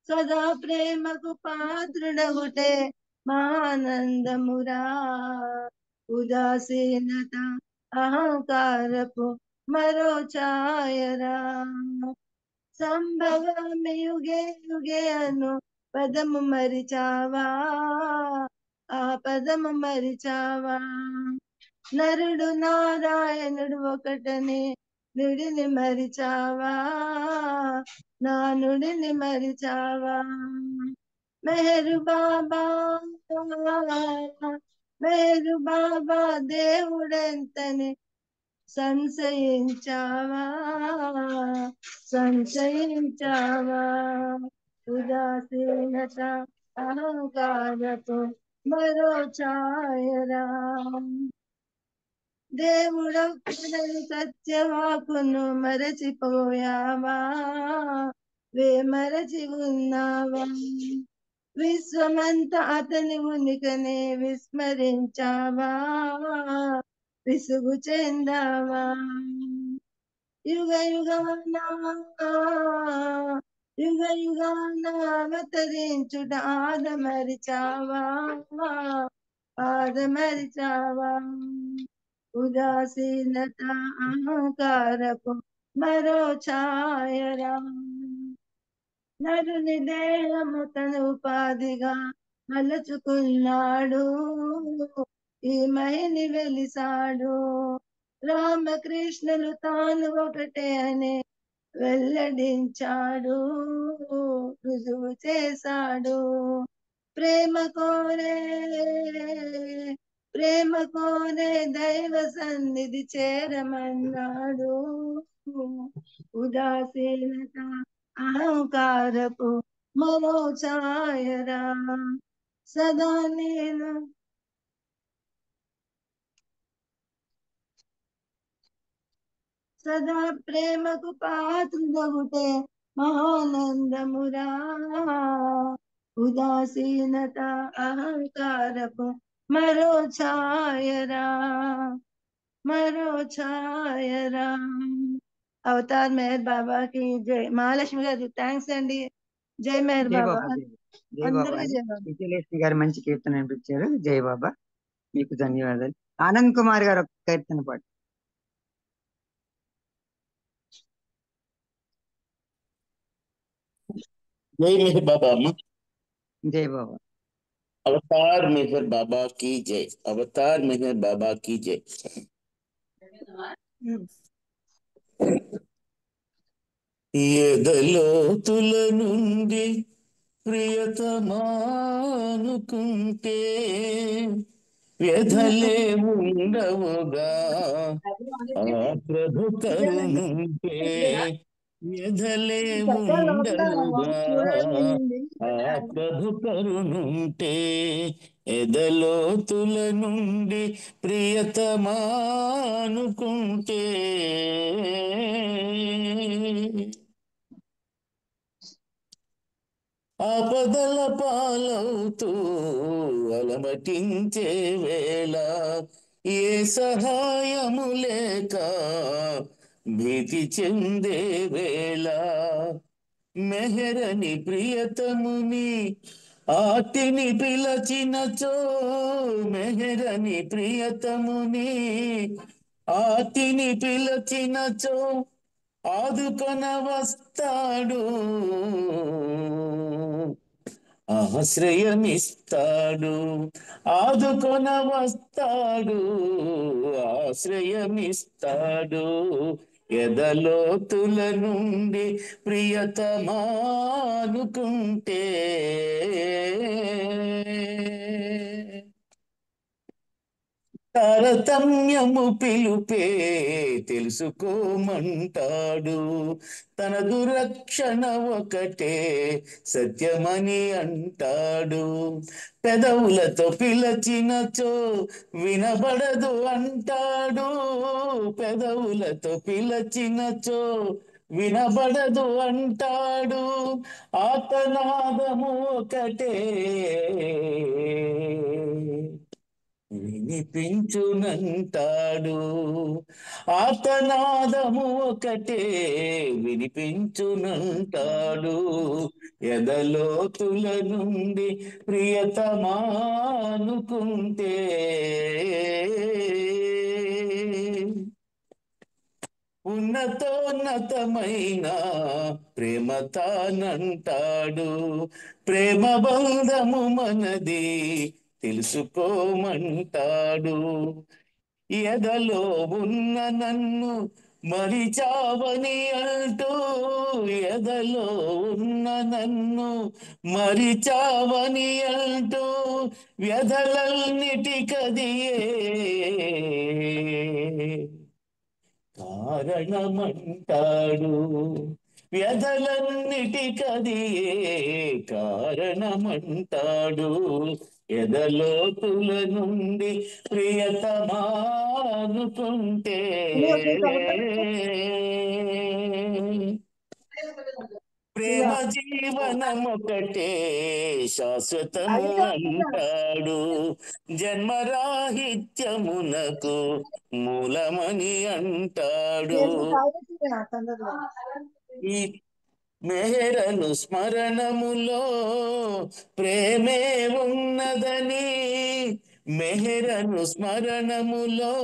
సదా ప్రేమకు పాత్రుడవుటే మానందమురా, ఉదాసీనత అహంకారపు మరో ఛాయరా, సంభవమి యుగే యుగే అను పదము మరిచావా, ఆ పదము మరిచావా, నరుడు నారాయణుడు ఒకటని నుడిని మరిచావా, నా నుడిని మరిచావా, మెహరు బాబా మెహరు బాబా దేవుడెంతని సంశయించావా, సంశయించావా, ఉదాసీనత అహంకారపు మరో ఛాయరా, దేవుడొక్కడని సత్యవాకును మరచిపోయావా, మరచి ఉన్నావా, విశ్వమంతా అతని ఉనికనే విస్మరించావా, విసుగు చెందావా, యుగ యుగాన యుగ యుగాన అవతరించుట ఆదమరిచావా, ఆదమరిచావా, ఉదాసీనత అహంకారపు మరో ఛాయరా, నరుని దేహము తన ఉపాధిగా మలచుకున్నాడు, ఈ మహిని వెలిసాడు, రామకృష్ణులు తాను ఒకటే అని వెల్లడించాడు, రుజువు చేశాడు, ప్రేమ కోరే ప్రేమ కోరే దైవ సన్నిధి చేరమన్నాడు, ఉదాసీనత అహంకారపు మరో ఛాయరా, సదా నేను సదా ప్రేమకు పాత్రుడవుటే మహానందమురా, ఉదాసీనత అహంకారపు మరో ఛాయరా, మరో ఛాయరా. అవతార్ మెహర్ బాబా కి జై. మహాలక్ష్మి గారు థ్యాంక్స్ అండి. జై మెహర్ జై బాబా. బాబా. జై బాబా అందరికీ అండి. జై బాబా. విజయలక్ష్మి గారు మంచి కీర్తన వినిపించారు. జై బాబా, మీకు ధన్యవాదాలు. ఆనంద్ కుమార్ గారు ఒక కీర్తన పాడు. జై మెహర్ బాబా అమ్మ. జై బాబా. అవతార్ మెహర్ బాబా की जय, అవతార్ మెహర్ బాబా की जय. ఎదలోతుల నుండి ప్రియతమానుకుంటే వ్యధలే ఉండవుగా, ఆ ప్రభు కరుణుంటే వ్యధలే ఉండవుగా, ఆ ప్రభు కరుణుంటే, ఎదలోతుల నుండి ప్రియతమానుకుంటే ఆపదల పాలవుతూ అలమటించే వేళ ఏ సహాయము లేక భీతి చెందే వేళ మెహరని ప్రియతముని ఆర్తిని పిలచినచో మెహరని ప్రియతముని ఆర్తిని పిలచినచో ఆదుకొన వస్తాడు ఆశ్రయమిస్తాడు ఆదుకొన వస్తాడు ఆశ్రయమిస్తాడు ఎదలోతుల నుండి ప్రియతమానుకుంటే తారతమ్యము పిలుపే తెలుసుకోమంటాడు తన దురక్షణ ఒకటే సత్యమని అంటాడు పెదవులతో పిలచినచో వినబడదు అంటాడు పెదవులతో పిలచినచో వినబడదు అంటాడు ఆతనాదము ఒకటే వినిపించునంటాడు ఆతనాదము ఒకటే వినిపించునంటాడు ఎదలోతుల నుండి ప్రియతమానుకుంటే ఉన్నతోన్నతమైన ప్రేమ తానంటాడు ప్రేమ బంధము మనది తెలుసుకోమంటాడు ఎదలో ఉన్న నన్ను మరిచావని అంటూ ఎదలో ఉన్న నన్ను మరిచావని అంటూ వ్యధలన్నిటికదియే కారణమంటాడు వ్యధలన్నిటికదియే కారణమంటాడు ఎదలోతుల నుండి ప్రియతమానుకుంటే ప్రేమ జీవనమొకటే శాశ్వతము అంటాడు జన్మరాహిత్యమునకు మూలమని అంటాడు ఈ మెహరను స్మరణములో ప్రేమే ఉన్నదని మెహరను స్మరణములో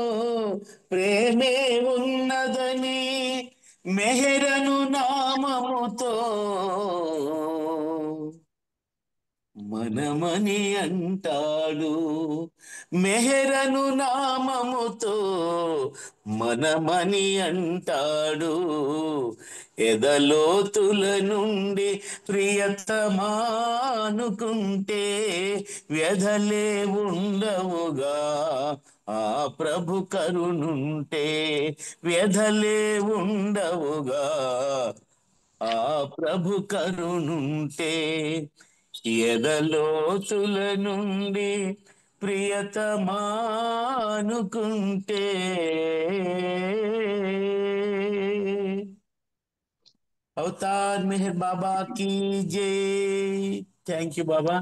ప్రేమే ఉన్నదని మెహరను నామముతో మనమని అంటాడు మెహరను నామముతో మనమని అంటాడు ఎదలోతుల నుండి ప్రియతమానుకుంటే వ్యధలే ఉండవుగా ఆ ప్రభు కరుణుంటే వ్యధలే ఉండవుగా ఆ ప్రభు కరుణుంటే ఎదలోతుల నుండి ప్రియతమానుకుంటే అవతార్ మెహర్ బాబా की जय థ్యాంక్ యూ బాబా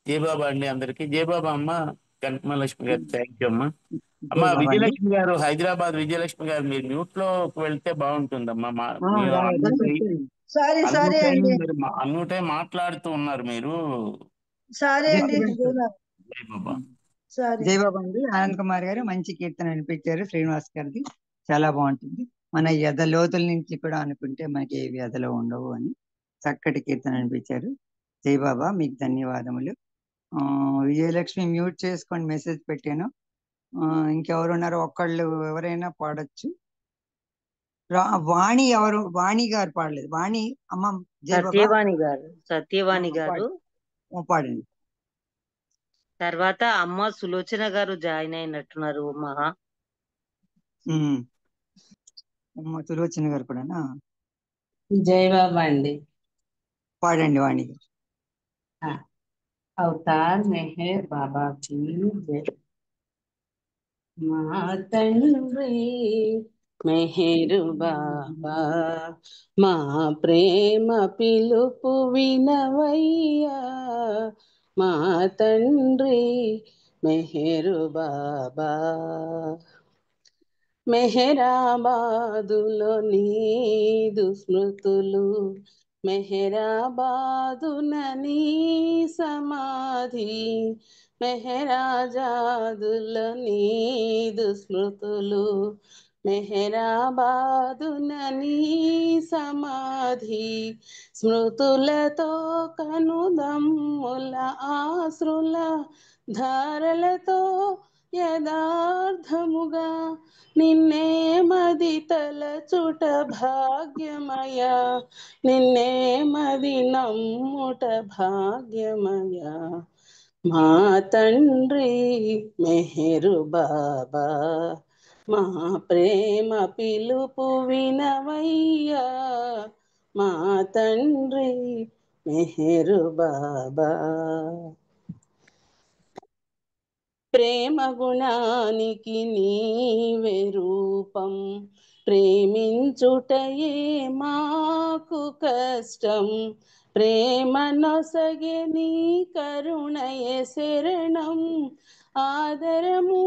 జయ బాబా అండి అందరికి జయ బాబా అమ్మ కనకమలక్ష్మి గారు థ్యాంక్ యూ అమ్మా అమ్మ జై బాబా అండి. విజయలక్ష్మి గారు హైదరాబాద్ విజయలక్ష్మి గారు మీరు మ్యూట్ లోకి వెళ్తే బాగుంటుందమ్మా మీరు సారీ సారీ అండి అన్మ్యూట్ అయి మాట్లాడుతూ ఉన్నారు మీరు సారీ అండి జై బాబా సారీ జై బాబా అండి. ఆనంద్ కుమార్ గారు మంచి కీర్తన వినిపించారు. శ్రీనివాస్ గారిది చాలా బాగుంటుంది. మన ఎద లోతుల నుంచి కూడా అనుకుంటే మనకి ఏ వ్యధలు ఉండవు అని చక్కటి కీర్తన వినిపించారు. జై బాబా మీకు ధన్యవాదములు. విజయలక్ష్మి మ్యూట్ చేసుకోండి, మెసేజ్ పెట్టాను. ఇంకెవరున్నారు? ఒక్కళ్ళు ఎవరైనా పాడొచ్చు. వాణి ఎవరు? వాణి గారు పాడలేదు. వాణి అమ్మ జై బాబా సత్యవాణి గారు పాడండి. తర్వాత అమ్మ సులోచన గారు జాయిన్ అయినట్టున్నారు. మహా అమ్మ సులోచన గారు కూడానా? జై బాబా అండి. పాడండి వాణి గారు. అవతార్ మెహర్ బాబా की जय. మా తండ్రి మెహరు బాబా మా ప్రేమ పిలుపు వినవయ్యా మా తండ్రి మెహరు బాబా మెహరాబాదులో నీదు స్మృతులు మెహరాబాదున నీ సమాధి మెహరాజాదులో నీదు స్మృతులు మెహరాబాదున నీ సమాధి స్మృతులతో కనుదమ్ముల ఆశ్రుల ధారలతో యథార్థముగా నిన్నే మది తలచుట భాగ్యమయ నిన్నే మది నమ్ముట భాగ్యమయ మా తండ్రి మెహరు బాబా మా ప్రేమ పిలుపు వినవయ్యా మా తండ్రి మెహరు బాబా ప్రేమ గుణానికి నీవే రూపం ప్రేమించుటయే మాకు కష్టం ప్రేమ నొసగే నీ కరుణయే శరణం ఆదరము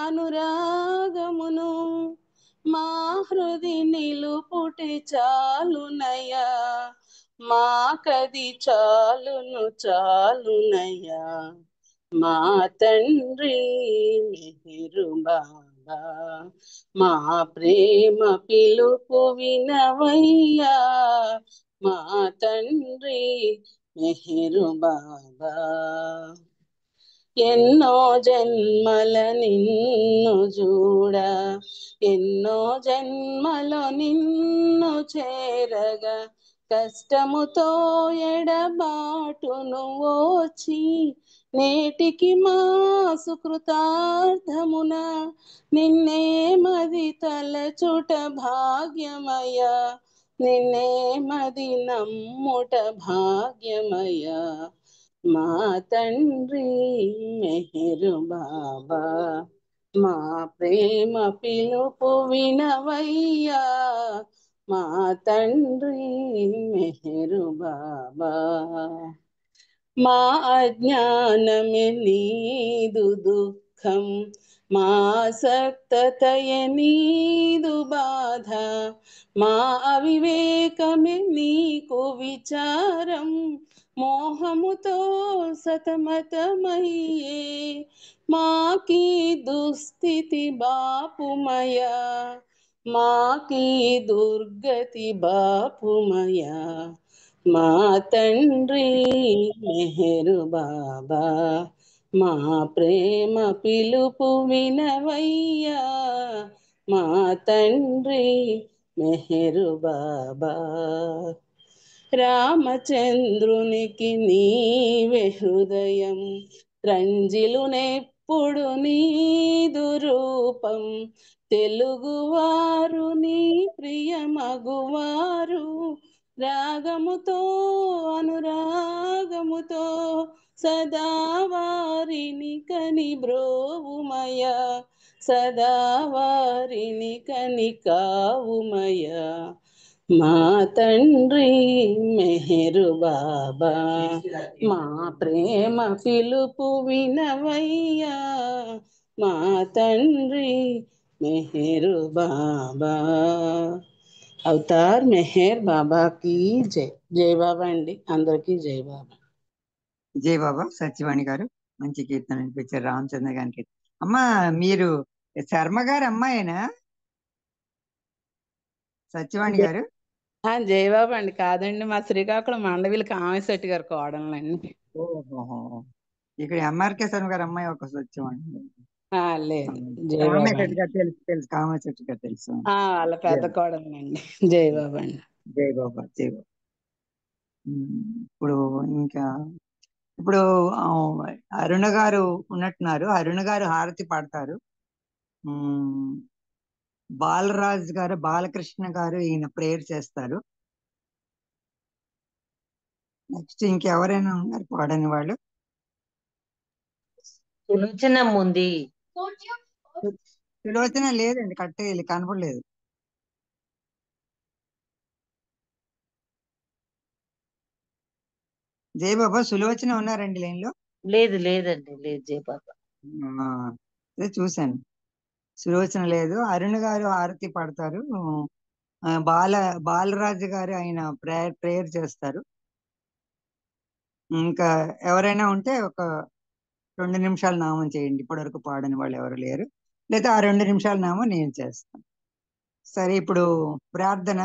అనురాగమును మా హృది నిలుపుటి చాలునయ్యా మాకది చాలును చాలునయ్యా మా తండ్రి మెహరు బాబా మా ప్రేమ పిలుపు వినవయ్యా మా తండ్రి మెహరు బాబా ఎన్నో జన్మల నిన్ను చూడ ఎన్నో జన్మలో నిన్ను చేరగా కష్టముతో ఎడబాటును వచ్చి నేటికి మా సుకృతార్థమున నిన్నే మది తలచుట భాగ్యమయ నిన్నే మది నమ్ముట భాగ్యమయ మా తండ్రి మెహరు బాబా మా ప్రేమ పిలుపు వినవయ్యా మా తండ్రి మెహరు బాబా మా అజ్ఞానమే నీదు దుఃఖం మా సక్తతయ నీదు బాధ మా అవివేకమే నీకు విచారం మోహముతో సతమతమయ్యే మాకీ దుస్థితి బాపుమయ మాకీ దుర్గతి బాపుమయ మా తండ్రి మెహరు బాబా మా ప్రేమ పిలుపు వినవయ్యా మా తండ్రి మెహరు బాబా రామచంద్రునికి నీవే హృదయం రంజిలునెప్పుడు నీదు రూపం తెలుగువారు నీ ప్రియమగువారు రాగముతో అనురాగముతో సదా వారిని కని బ్రోవుమయ సదా వారిని కని కావుమయ మా తండ్రి మెహరు బాబా మా ప్రేమ పిలుపు వినవయ్యా మా తండ్రి మెహరు బాబా అవతార్ మెహర్ బాబాకి జై జై బాబా అండి అందరికీ జై బాబా జై బాబా సత్యవాణి గారు మంచి కీర్తన వినిపించారు రామచంద్ర గారికి అమ్మా మీరు శర్మ గారు అమ్మాయేనా సత్యవాణి గారు జై బాబా అండి కాదండి మా శ్రీకాకుళం మండవిలు కామేశెట్టి గారు కోడలండి ఓహో ఇక్కడ ఎంఆర్కే శర్మ గారు అమ్మాయి ఒక సత్యవాణి లేదు జై బాబా కామేశెట్టి గారు తెలుసు తెలుసు కామేశెట్టి గారు తెలుసు వాళ్ళ పెద్ద కోడలండి జై బాబా అండి జై బాబా జై బాబా ఇప్పుడు ఇంకా ఇప్పుడు అరుణ గారు ఉన్నట్టున్నారు అరుణ గారు హారతి పాడతారు బాలరాజ్ గారు బాలకృష్ణ గారు ఈయన ప్రేయర్ చేస్తారు నెక్స్ట్ ఇంకెవరైనా ఉన్నారు పాడని వాళ్ళు సులోచన ఉంది సులోచన లేదండి, కట్టేయాలి, కనపడలేదు. జయబాబా సులోచన ఉన్నారండి లైన్ లో? లేదు లేదండి, లేదు జయబాబా. అదే చూశాను, సులోచన లేదు. అరుణ్ గారు హారతి పడతారు. బాలరాజు గారు ఆయన ప్రేయర్ చేస్తారు. ఇంకా ఎవరైనా ఉంటే ఒక 2 నిమిషాలు నామం చేయండి. ఇప్పటివరకు పాడని వాళ్ళు ఎవరు లేరు, లేదా ఆ 2 నిమిషాల నామం నేను చేస్తాను. సరే, ఇప్పుడు ప్రార్థన.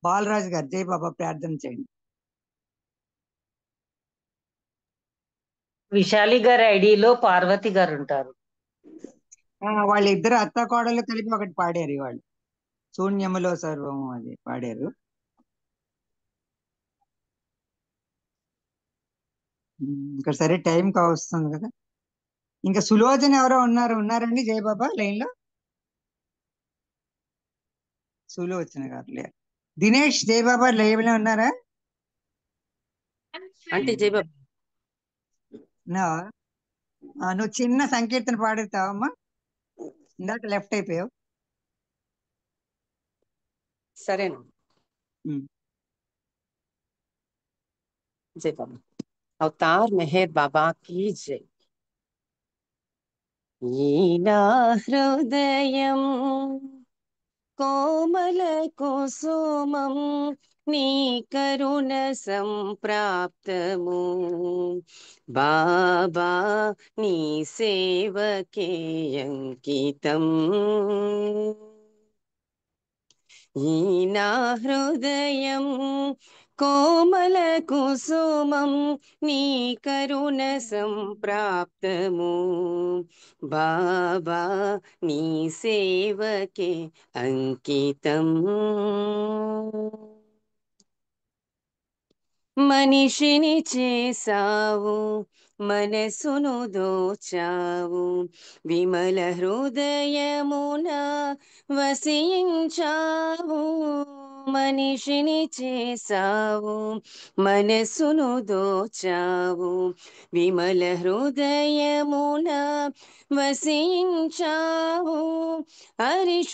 బాలరాజు గారు జయబాబా ప్రార్థన చేయండి. విశాలి గారి ఐడిలో పార్వతి గారు ఉంటారు. వాళ్ళిద్దరు అత్త కోడలు కలిపి ఒకటి పాడారు ఇవాళ, శూన్యములో సర్వం అది పాడారు. ఇంకా సరే, టైం కావస్తుంది కదా. ఇంకా సులోచన ఎవరో ఉన్నారండి జయబాబా లైన్ లో? సులోచన గారు లేరు. దినేష్ జయబాబా లైవ్ లో ఉన్నారా? అంటే జయబాబా నువ్వు చిన్న సంకీర్తన పాడతావమ్మా? ఇందాక లెఫ్ట్ అయిపోయావు. సరేనా? जय बाबा। अवतार मेहर बाबा की जय। ఈనా హృదయం కోమల కుసుమం నీ కరుణ సంప్రాప్తము బాబా నీ సేవకే అంకితం ఈనా హృదయం కోమల కుసుమం నీ కరుణ సంప్రాప్తము బాబా నీ సేవకే అంకితం మనిషిని చేసావు మనసును దోచావు విమల హృదయమున వసించావు మనిషిని చేసావు మనసును దోచావు విమల హృదయమున వసించావు హరిషడ్వర్గపు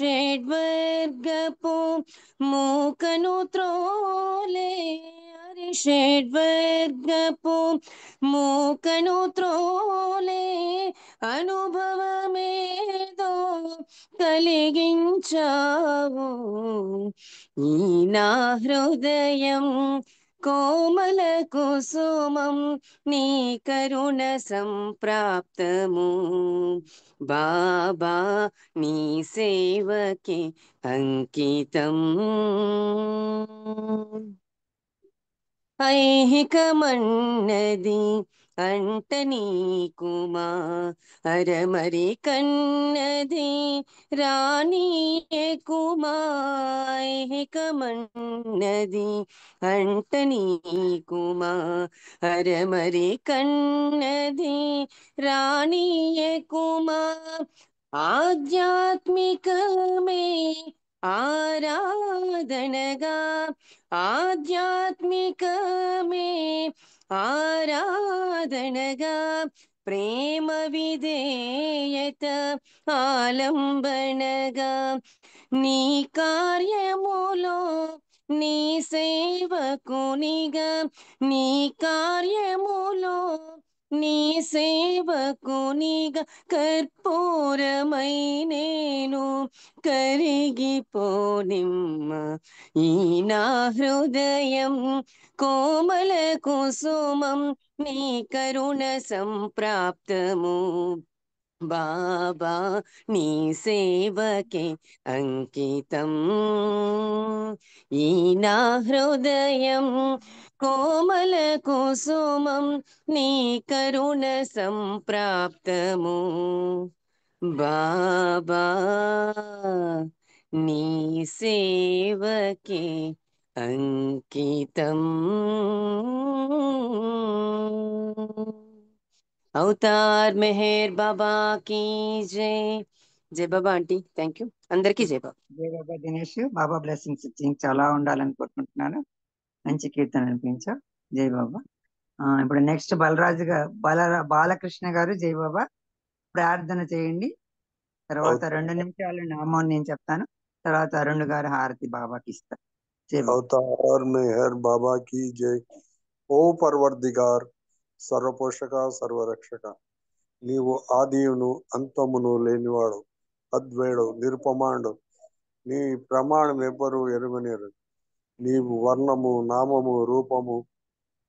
మూకను త్రోలే షడ్వర్గపు మూకను త్రోలే అనుభవమేదో కలిగించావు ఈ నా హృదయం కోమల కుసుమం నీ కరుణ సంప్రాప్తము బాబా నీ సేవకి అంకితం ఐహికమన్నది అంట నీకుమా అరమరి కన్నది రాణీయకుమా ఐహికమన్నది అంట నీకుమా అరమరి కన్నది రాణీయకుమా ఆధ్యాత్మికమే ఆరాధనగా ఆధ్యాత్మికమే ఆరాధనగా ప్రేమ విధేయత ఆలంబనగా నీ కార్యములో నీ సేవకునిగా నీ కార్యములో నీ సేవకునిగా కర్పూరమై నేను కరిగిపోనిమ్మ ఈ నా హృదయం కోమల కుసుమం నీ కరుణ సంప్రాప్తము బాబా నీ సేవకే అంకితం ఈ నా హృదయం కోమల కుసుమం నీ కరుణ సంప్రాప్తము బాబా నీ సేవకే అంకితం అవతార్ మెహర్ బాబా की జై జై బాబా ఆంటీ థ్యాంక్ యూ అందరికీ జై బాబా జై బాబా దినేష్, బాబా బ్లెస్సింగ్స్ ఇచ్చి చాలా ఉండాలని కోరుకుంటున్నాను. మంచి కీర్తన అనిపించావు జై బాబా. ఇప్పుడు నెక్స్ట్ బాలకృష్ణ గారు జై బాబా ప్రార్థన చేయండి. తర్వాత 2 నిమిషాలు నామం నేను చెప్తాను. తర్వాత అరుణ్ గారు హారతి బాబాకి ఇస్తారు. జై బాబా. अवतार मेहर बाबा की जय। ఓ పర్వర్దిగార్ సర్వపోషక సర్వరక్షక నీవు ఆదియును అంతమును లేనివాడు అద్వైడు నిరుపమాండు నీ ప్రమాణం ఎవ్వరు ఎరుగనేరు నీవు వర్ణము నామము రూపము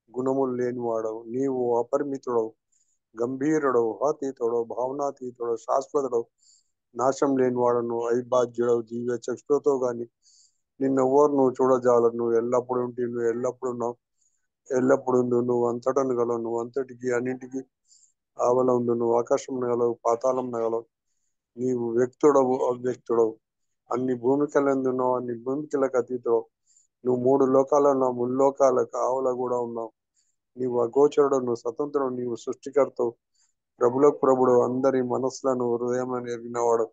గుణములు లేనివాడవు నీవు అపరిమితుడవు గంభీరుడవు అతీతుడవు భావనాతీతుడవు శాశ్వతుడవు నాశం లేనివాడను ఐబాధ్యుడవు దివ్య చక్షులతో గాని నిన్నెవ్వరు నువ్వు చూడజాలరు నువ్వు ఎల్లప్పుడు ఉండి నువ్వు ఎల్లప్పుడు ఉన్నావు ఎల్లప్పుడు నువ్వు అంతటను గలవు నువ్వు అంతటికి అన్నింటికి ఆవలందు నువ్వు ఆకాశం నగలవు పాతాళం నగలవు నీవు వ్యక్తుడవు అవ్యక్తుడవు అన్ని భూమికలందున్నావు అన్ని భూమికలకు అతీతుడవు నువ్వు 3 లోకాలలో ఉన్నావు ముల్లోకాలకు ఆవల కూడా ఉన్నావు నీవు అగోచరుడు నువ్వు స్వతంత్రుడు నీవు సృష్టికర్తవు ప్రభులకు ప్రభుడు అందరి మనస్సులను హృదయం ఎరిగినవాడు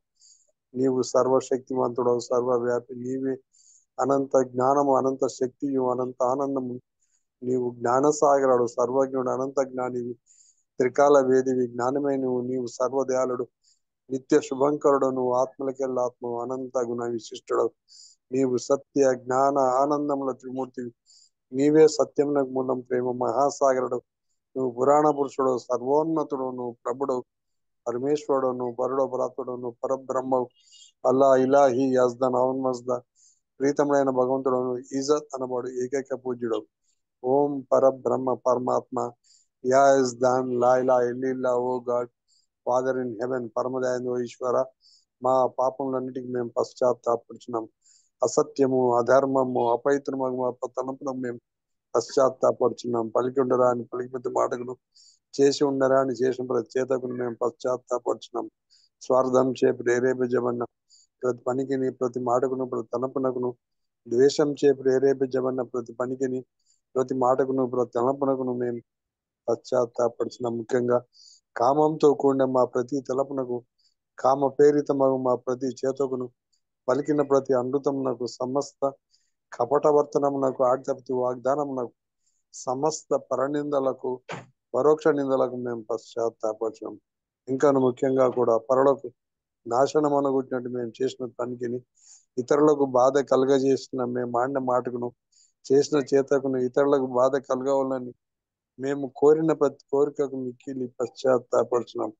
నీవు సర్వశక్తివంతుడవు సర్వవ్యాపి నీవే అనంత జ్ఞానము అనంత శక్తియు అనంత ఆనందము నీవు జ్ఞానసాగరుడు సర్వజ్ఞుడు అనంత జ్ఞానివి త్రికాల వేదివి జ్ఞానమే నీవు సర్వదయాళుడు నిత్య శుభంకరుడు నువ్వు ఆత్మలకెళ్ళ ఆత్మ అనంత గుణ విశిష్టుడు నీవు సత్య జ్ఞాన ఆనందముల త్రిమూర్తివి నీవే సత్యమునకు మూలం ప్రేమ మహాసాగరుడు నువ్వు పురాణ పురుషుడు సర్వోన్నతుడు నువ్వు ప్రభుడు పరమేశ్వరుడు నువ్వు పరుడు పరాత్ముడు నువ్వు పరబ్రహ్మవు అల్లా ఇలాహి యజ్దన్ అవన్ మజ్ద ప్రీతముడైన భగవంతుడు ఈజత్ అనబడు ఏకైక పూజ్యుడు ఓం పరబ్రహ్మ పరమాత్మ యా ఇస్ దాన్ లా ఇలాహ ఇల్లా ఓ గాడ్ ఫాదర్ ఇన్ హెవెన్ పరమదయాళు ఈశ్వర మా పాపములన్నిటికీ మేము పశ్చాత్తాపడుచున్నాం అసత్యము అధర్మము అపవిత్రము మా తలంపులకు మేము పశ్చాత్తాపడుచున్నాం పలికి ఉండరా అని పలికి ప్రతి మాటకును చేసి ఉండరా అని చేసిన ప్రతి చేతకును మేము పశ్చాత్తాపడుచున్నాం స్వార్థం చే ప్రేరేపించబడిన ప్రతి పనికిని ప్రతి మాటకును ప్రతి తలంపునకును ద్వేషం చే ప్రేరేపించబడిన ప్రతి పనికిని ప్రతి మాటకును ప్రతి తలంపునకును మేము పశ్చాత్తాపడుచున్నాం ముఖ్యంగా కామంతో కూడిన మా ప్రతి తలపునకు కామ ప్రేరితమగు మా ప్రతి చేతకును పలికిన ప్రతి అమృతమునకు సమస్త కపటవర్తనమునకు ఆజ్ఞప్తి వాగ్దానమునకు సమస్త పరనిందలకు పరోక్ష నిందలకు మేము పశ్చాత్తాపడుచున్నాం ఇంకాను ముఖ్యంగా కూడా పరులకు నాశనం అనుకుంటున్నట్టు మేము చేసిన పనికిని ఇతరులకు బాధ కలగజేసిన మేము ఆడిన మాటకును చేసిన చేతకును ఇతరులకు బాధ కలగవాలని మేము కోరిన ప్రతి కోరికకు మిక్కిలి పశ్చాత్తాపడుచున్నాం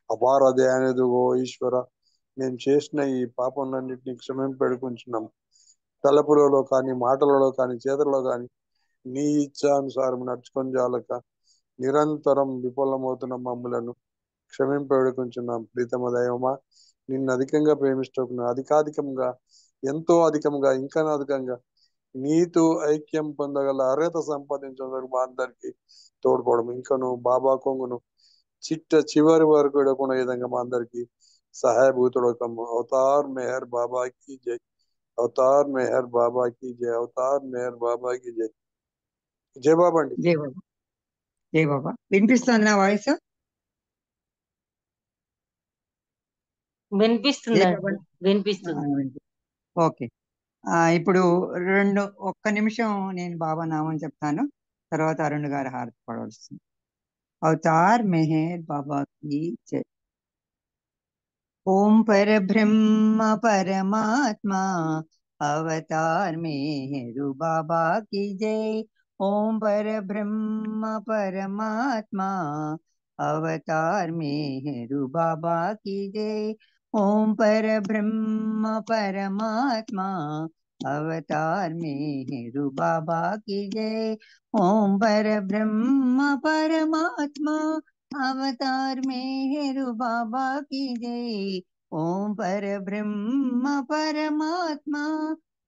అపార దయానిధి ఓ ఈశ్వర మేము చేసిన ఈ పాపంలన్నింటినీ క్షమింపెడుకుంటున్నాం తలపులలో కానీ మాటలలో కానీ చేతులలో కానీ నీ ఇచ్ఛానుసారం నడుచుకొని జాలక నిరంతరం విఫలమవుతున్న మమ్ములను క్షమింపెడుకుంటున్నాం ప్రీతమ దైవమా నిన్ను అధికంగా ప్రేమిస్తున్నా అధికాధికంగా ఎంతో అధికంగా ఇంకా అధికంగా నీతో ఐక్యం పొందగల అర్హత సంపాదించడానికి మా అందరికి తోడ్పడము ఇంకను బాబా కొంగును చివరి వరకు విడకుండా విధంగా మా అందరికి సహాయభూతుడకము అవతార్ మెహర్ బాబా की जय అవతార్ మెహర్ బాబా की जय అవతార్ మెహర్ బాబా की जय జై బాబా అండి జై బాబా. జై బాబా. వినిపిస్తుంది నా వాయిస్? జై వినిపిస్తుందండి బాబా. వినిపిస్తుంది. ఓకే. ఇప్పుడు ఒక్క నిమిషం నేను బాబా నామం చెప్తాను. తర్వాత అరుణ్ గారు హారతి పడవలసింది. అవతార్ మెహర్ బాబా की जय। ओम पर ब्रह्म परमात्मा अवतार मेहरु बाबा की जय। ओम पर ब्रह्म परमात्मा अवतार मेहरु बाबा की जय। ओम पर ब्रह्म परमात्मा अवतार मेहरु बाबा की जय। ओम पर ब्रह्म परमात्मा अवतार मेहरु बाबा की जय। ओम पर ब्रह्म परमात्मा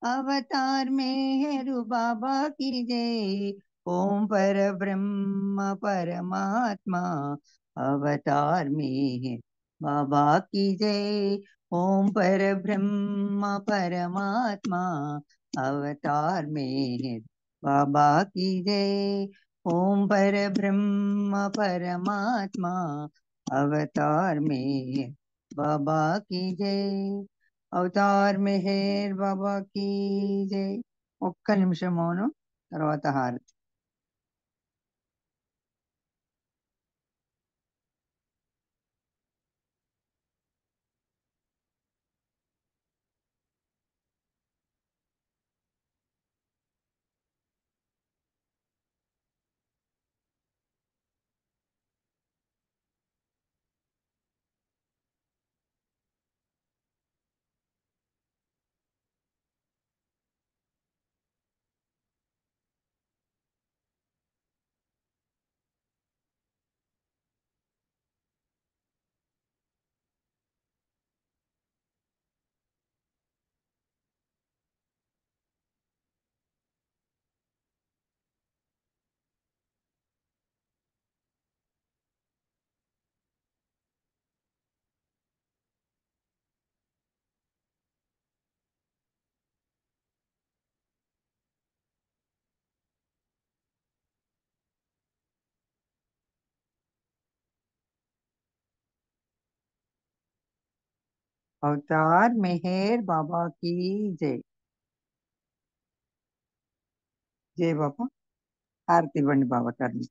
अवतार मेहरु बाबा की जय। ओम पर ब्रह्म परमात्मा अवतार मेहर बाबा की जय। ओम पर ब्रह्म परमात्मा अवतार मेहर बाबा की जय। ओम पर ब्रह्म परमात्मा अवतार मेहर बाबा की जय। అవతార్ మెహర్ బాబా की जय। ఒక్క నిమిషం మౌనం, తర్వాత హారతి. अवतार मेहर बाबा की जय। जय बाबा। आरती इవ్వండి बाबा గారిని।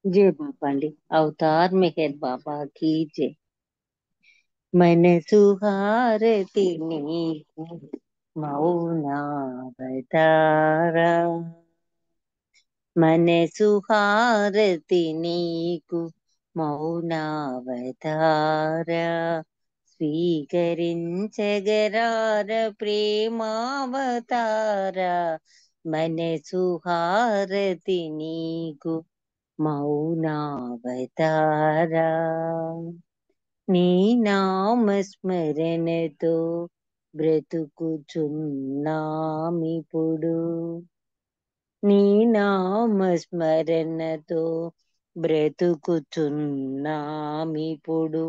जय बाबा अंडी। अवतार मेहर बाबा की जय। मनसु हारति नीकु मौनावतारा। मनसु हारति नीकु मौनावतारा। స్వీకరించగరార ప్రేమావతార మనసు హారతి నీకు మౌనావతార నీ నామస్మరణతో బ్రతుకుచున్నామిప్పుడు నీ నామస్మరణతో బ్రతుకుచున్నామిప్పుడు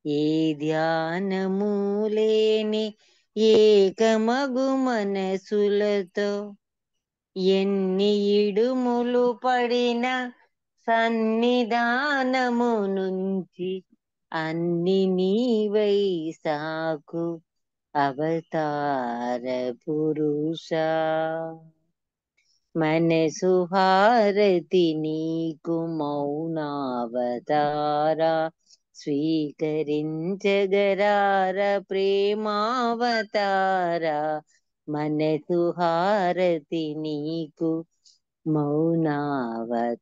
ఏ ధ్యానము లేని ఏకమగు మనసులతో ఎన్ని ఇడుములు పడిన సన్నిధానము నుంచి అన్ని నీవై సాకు అవతార పురుష మనసు హారతి నీకు మౌనావతార స్వీకరించగరార ప్రేమావతార మనసు హారతి నీకు మౌనావతార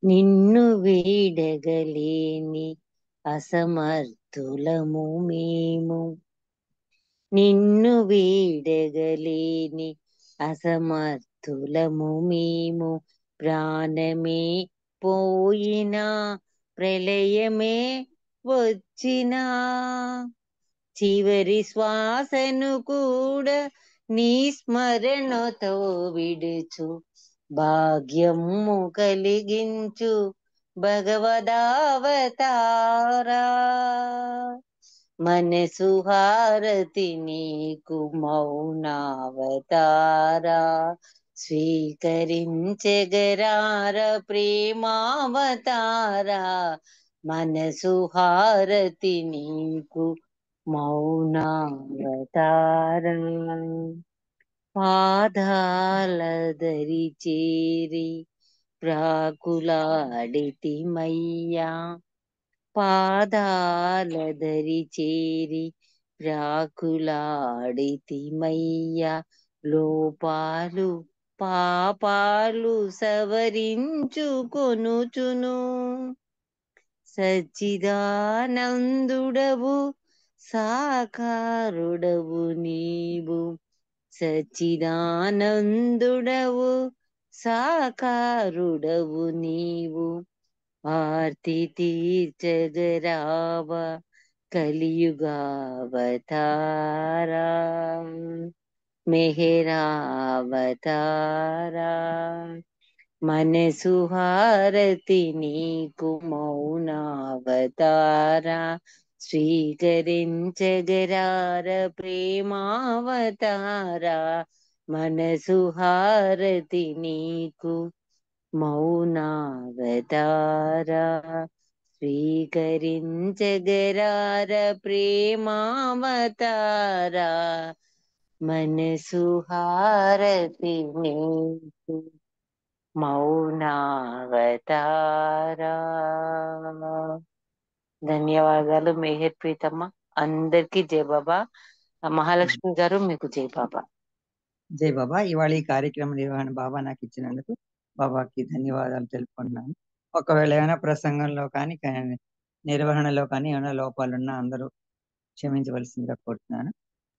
నిన్ను వీడగలేని అసమర్థులము మేము నిన్ను వీడగలేని అసమర్థులము మేము ప్రాణమే పోయినా ప్రళయమే వచ్చినా చివరి శ్వాసను కూడా నీ స్మరణతో విడుచు భాగ్యము కలిగించు భగవదావతారా మనసు హారతి నీకు మౌనావతారా స్వీకరించగరార ప్రేమావతారా మనసు హారతి నీకు మౌనావతారా పాదాల దరి చేరి ప్రాకులాడితిమయ్యా పాదాల దరి చేరి ప్రాకులాడితిమయ్యా లోపాలు పాపాలు సవరించుకొనుచును సచ్చిదానందుడవు సాకారుడవు నీవు సచ్చిదానందుడవు సాకారుడవు నీవు ఆర్తి తీర్చగరావ కలియుగావతారా మెహరావతారా మనసు హారతి నీకు మౌనావతారా స్వీకరించగరార ప్రేమావతారా మనసు హారతి నీకు మౌనావతారా స్వీకరించగరార ప్రేమావతారా మనసు హారతి నీకు మౌనావతారా ధన్యవాదాలు మెహర్ ప్రీతమ్మ అందరికీ జై బాబా మహాలక్ష్మి గారు మీకు జై బాబా జై బాబా ఇవాళ ఈ కార్యక్రమ నిర్వహణ బాబా నాకు ఇచ్చినందుకు బాబాకి ధన్యవాదాలు తెలుపుకుంటున్నాను ఒకవేళ ఏమైనా ప్రసంగంలో కానీ నిర్వహణలో కానీ ఏమైనా లోపాలున్నా అందరూ క్షమించవలసిందిగా కోరుతున్నాను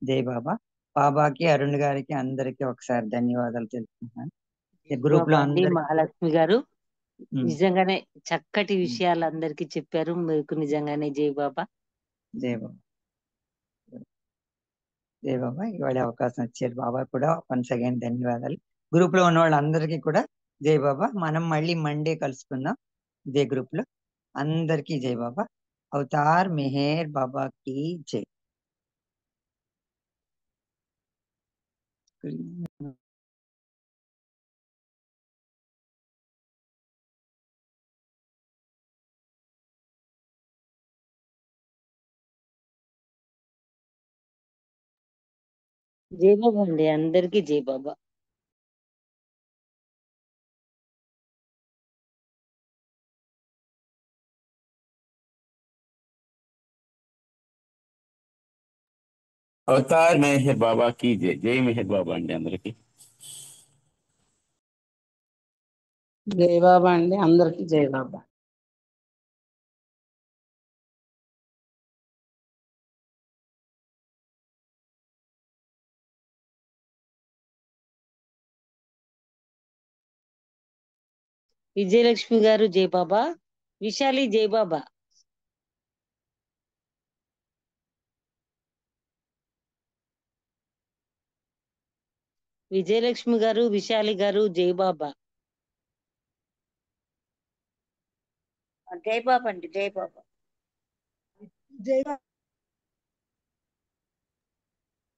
జై బాబా బాబాకి అరుణ్ గారికి అందరికీ ఒకసారి ధన్యవాదాలు తెలుపుకుంటున్నాను గ్రూప్ లో అందరికీ మహాలక్ష్మి గారు నిజంగానే చక్కటి విషయాలు అందరికి చెప్పారు మీకు నిజంగానే జై బాబా జై బాబా జై బాబా ఇవాళ అవకాశం ఇచ్చారు బాబా కూడా వన్స్ అగైన్ ధన్యవాదాలు గ్రూప్ లో ఉన్న వాళ్ళందరికీ కూడా జై బాబా మనం మళ్ళీ మండే కలుసుకుందాం ఇదే గ్రూప్ లో అందరికీ జై బాబా అవతార్ మెహర్ బాబా की जय జై బాబా అండి అందరికీ జై బాబా. అవతార్ మెహర్ బాబా కీ జై. జై మెహర్ బాబా అండి అందరికి. జై బాబా అండి అందరికి జై బాబా. విజయలక్ష్మి గారు జై బాబా. విశాలి జై బాబా. విజయలక్ష్మి గారు విశాలి గారు జై బాబా. జై బాబా అండి జై బాబా. జై బాబా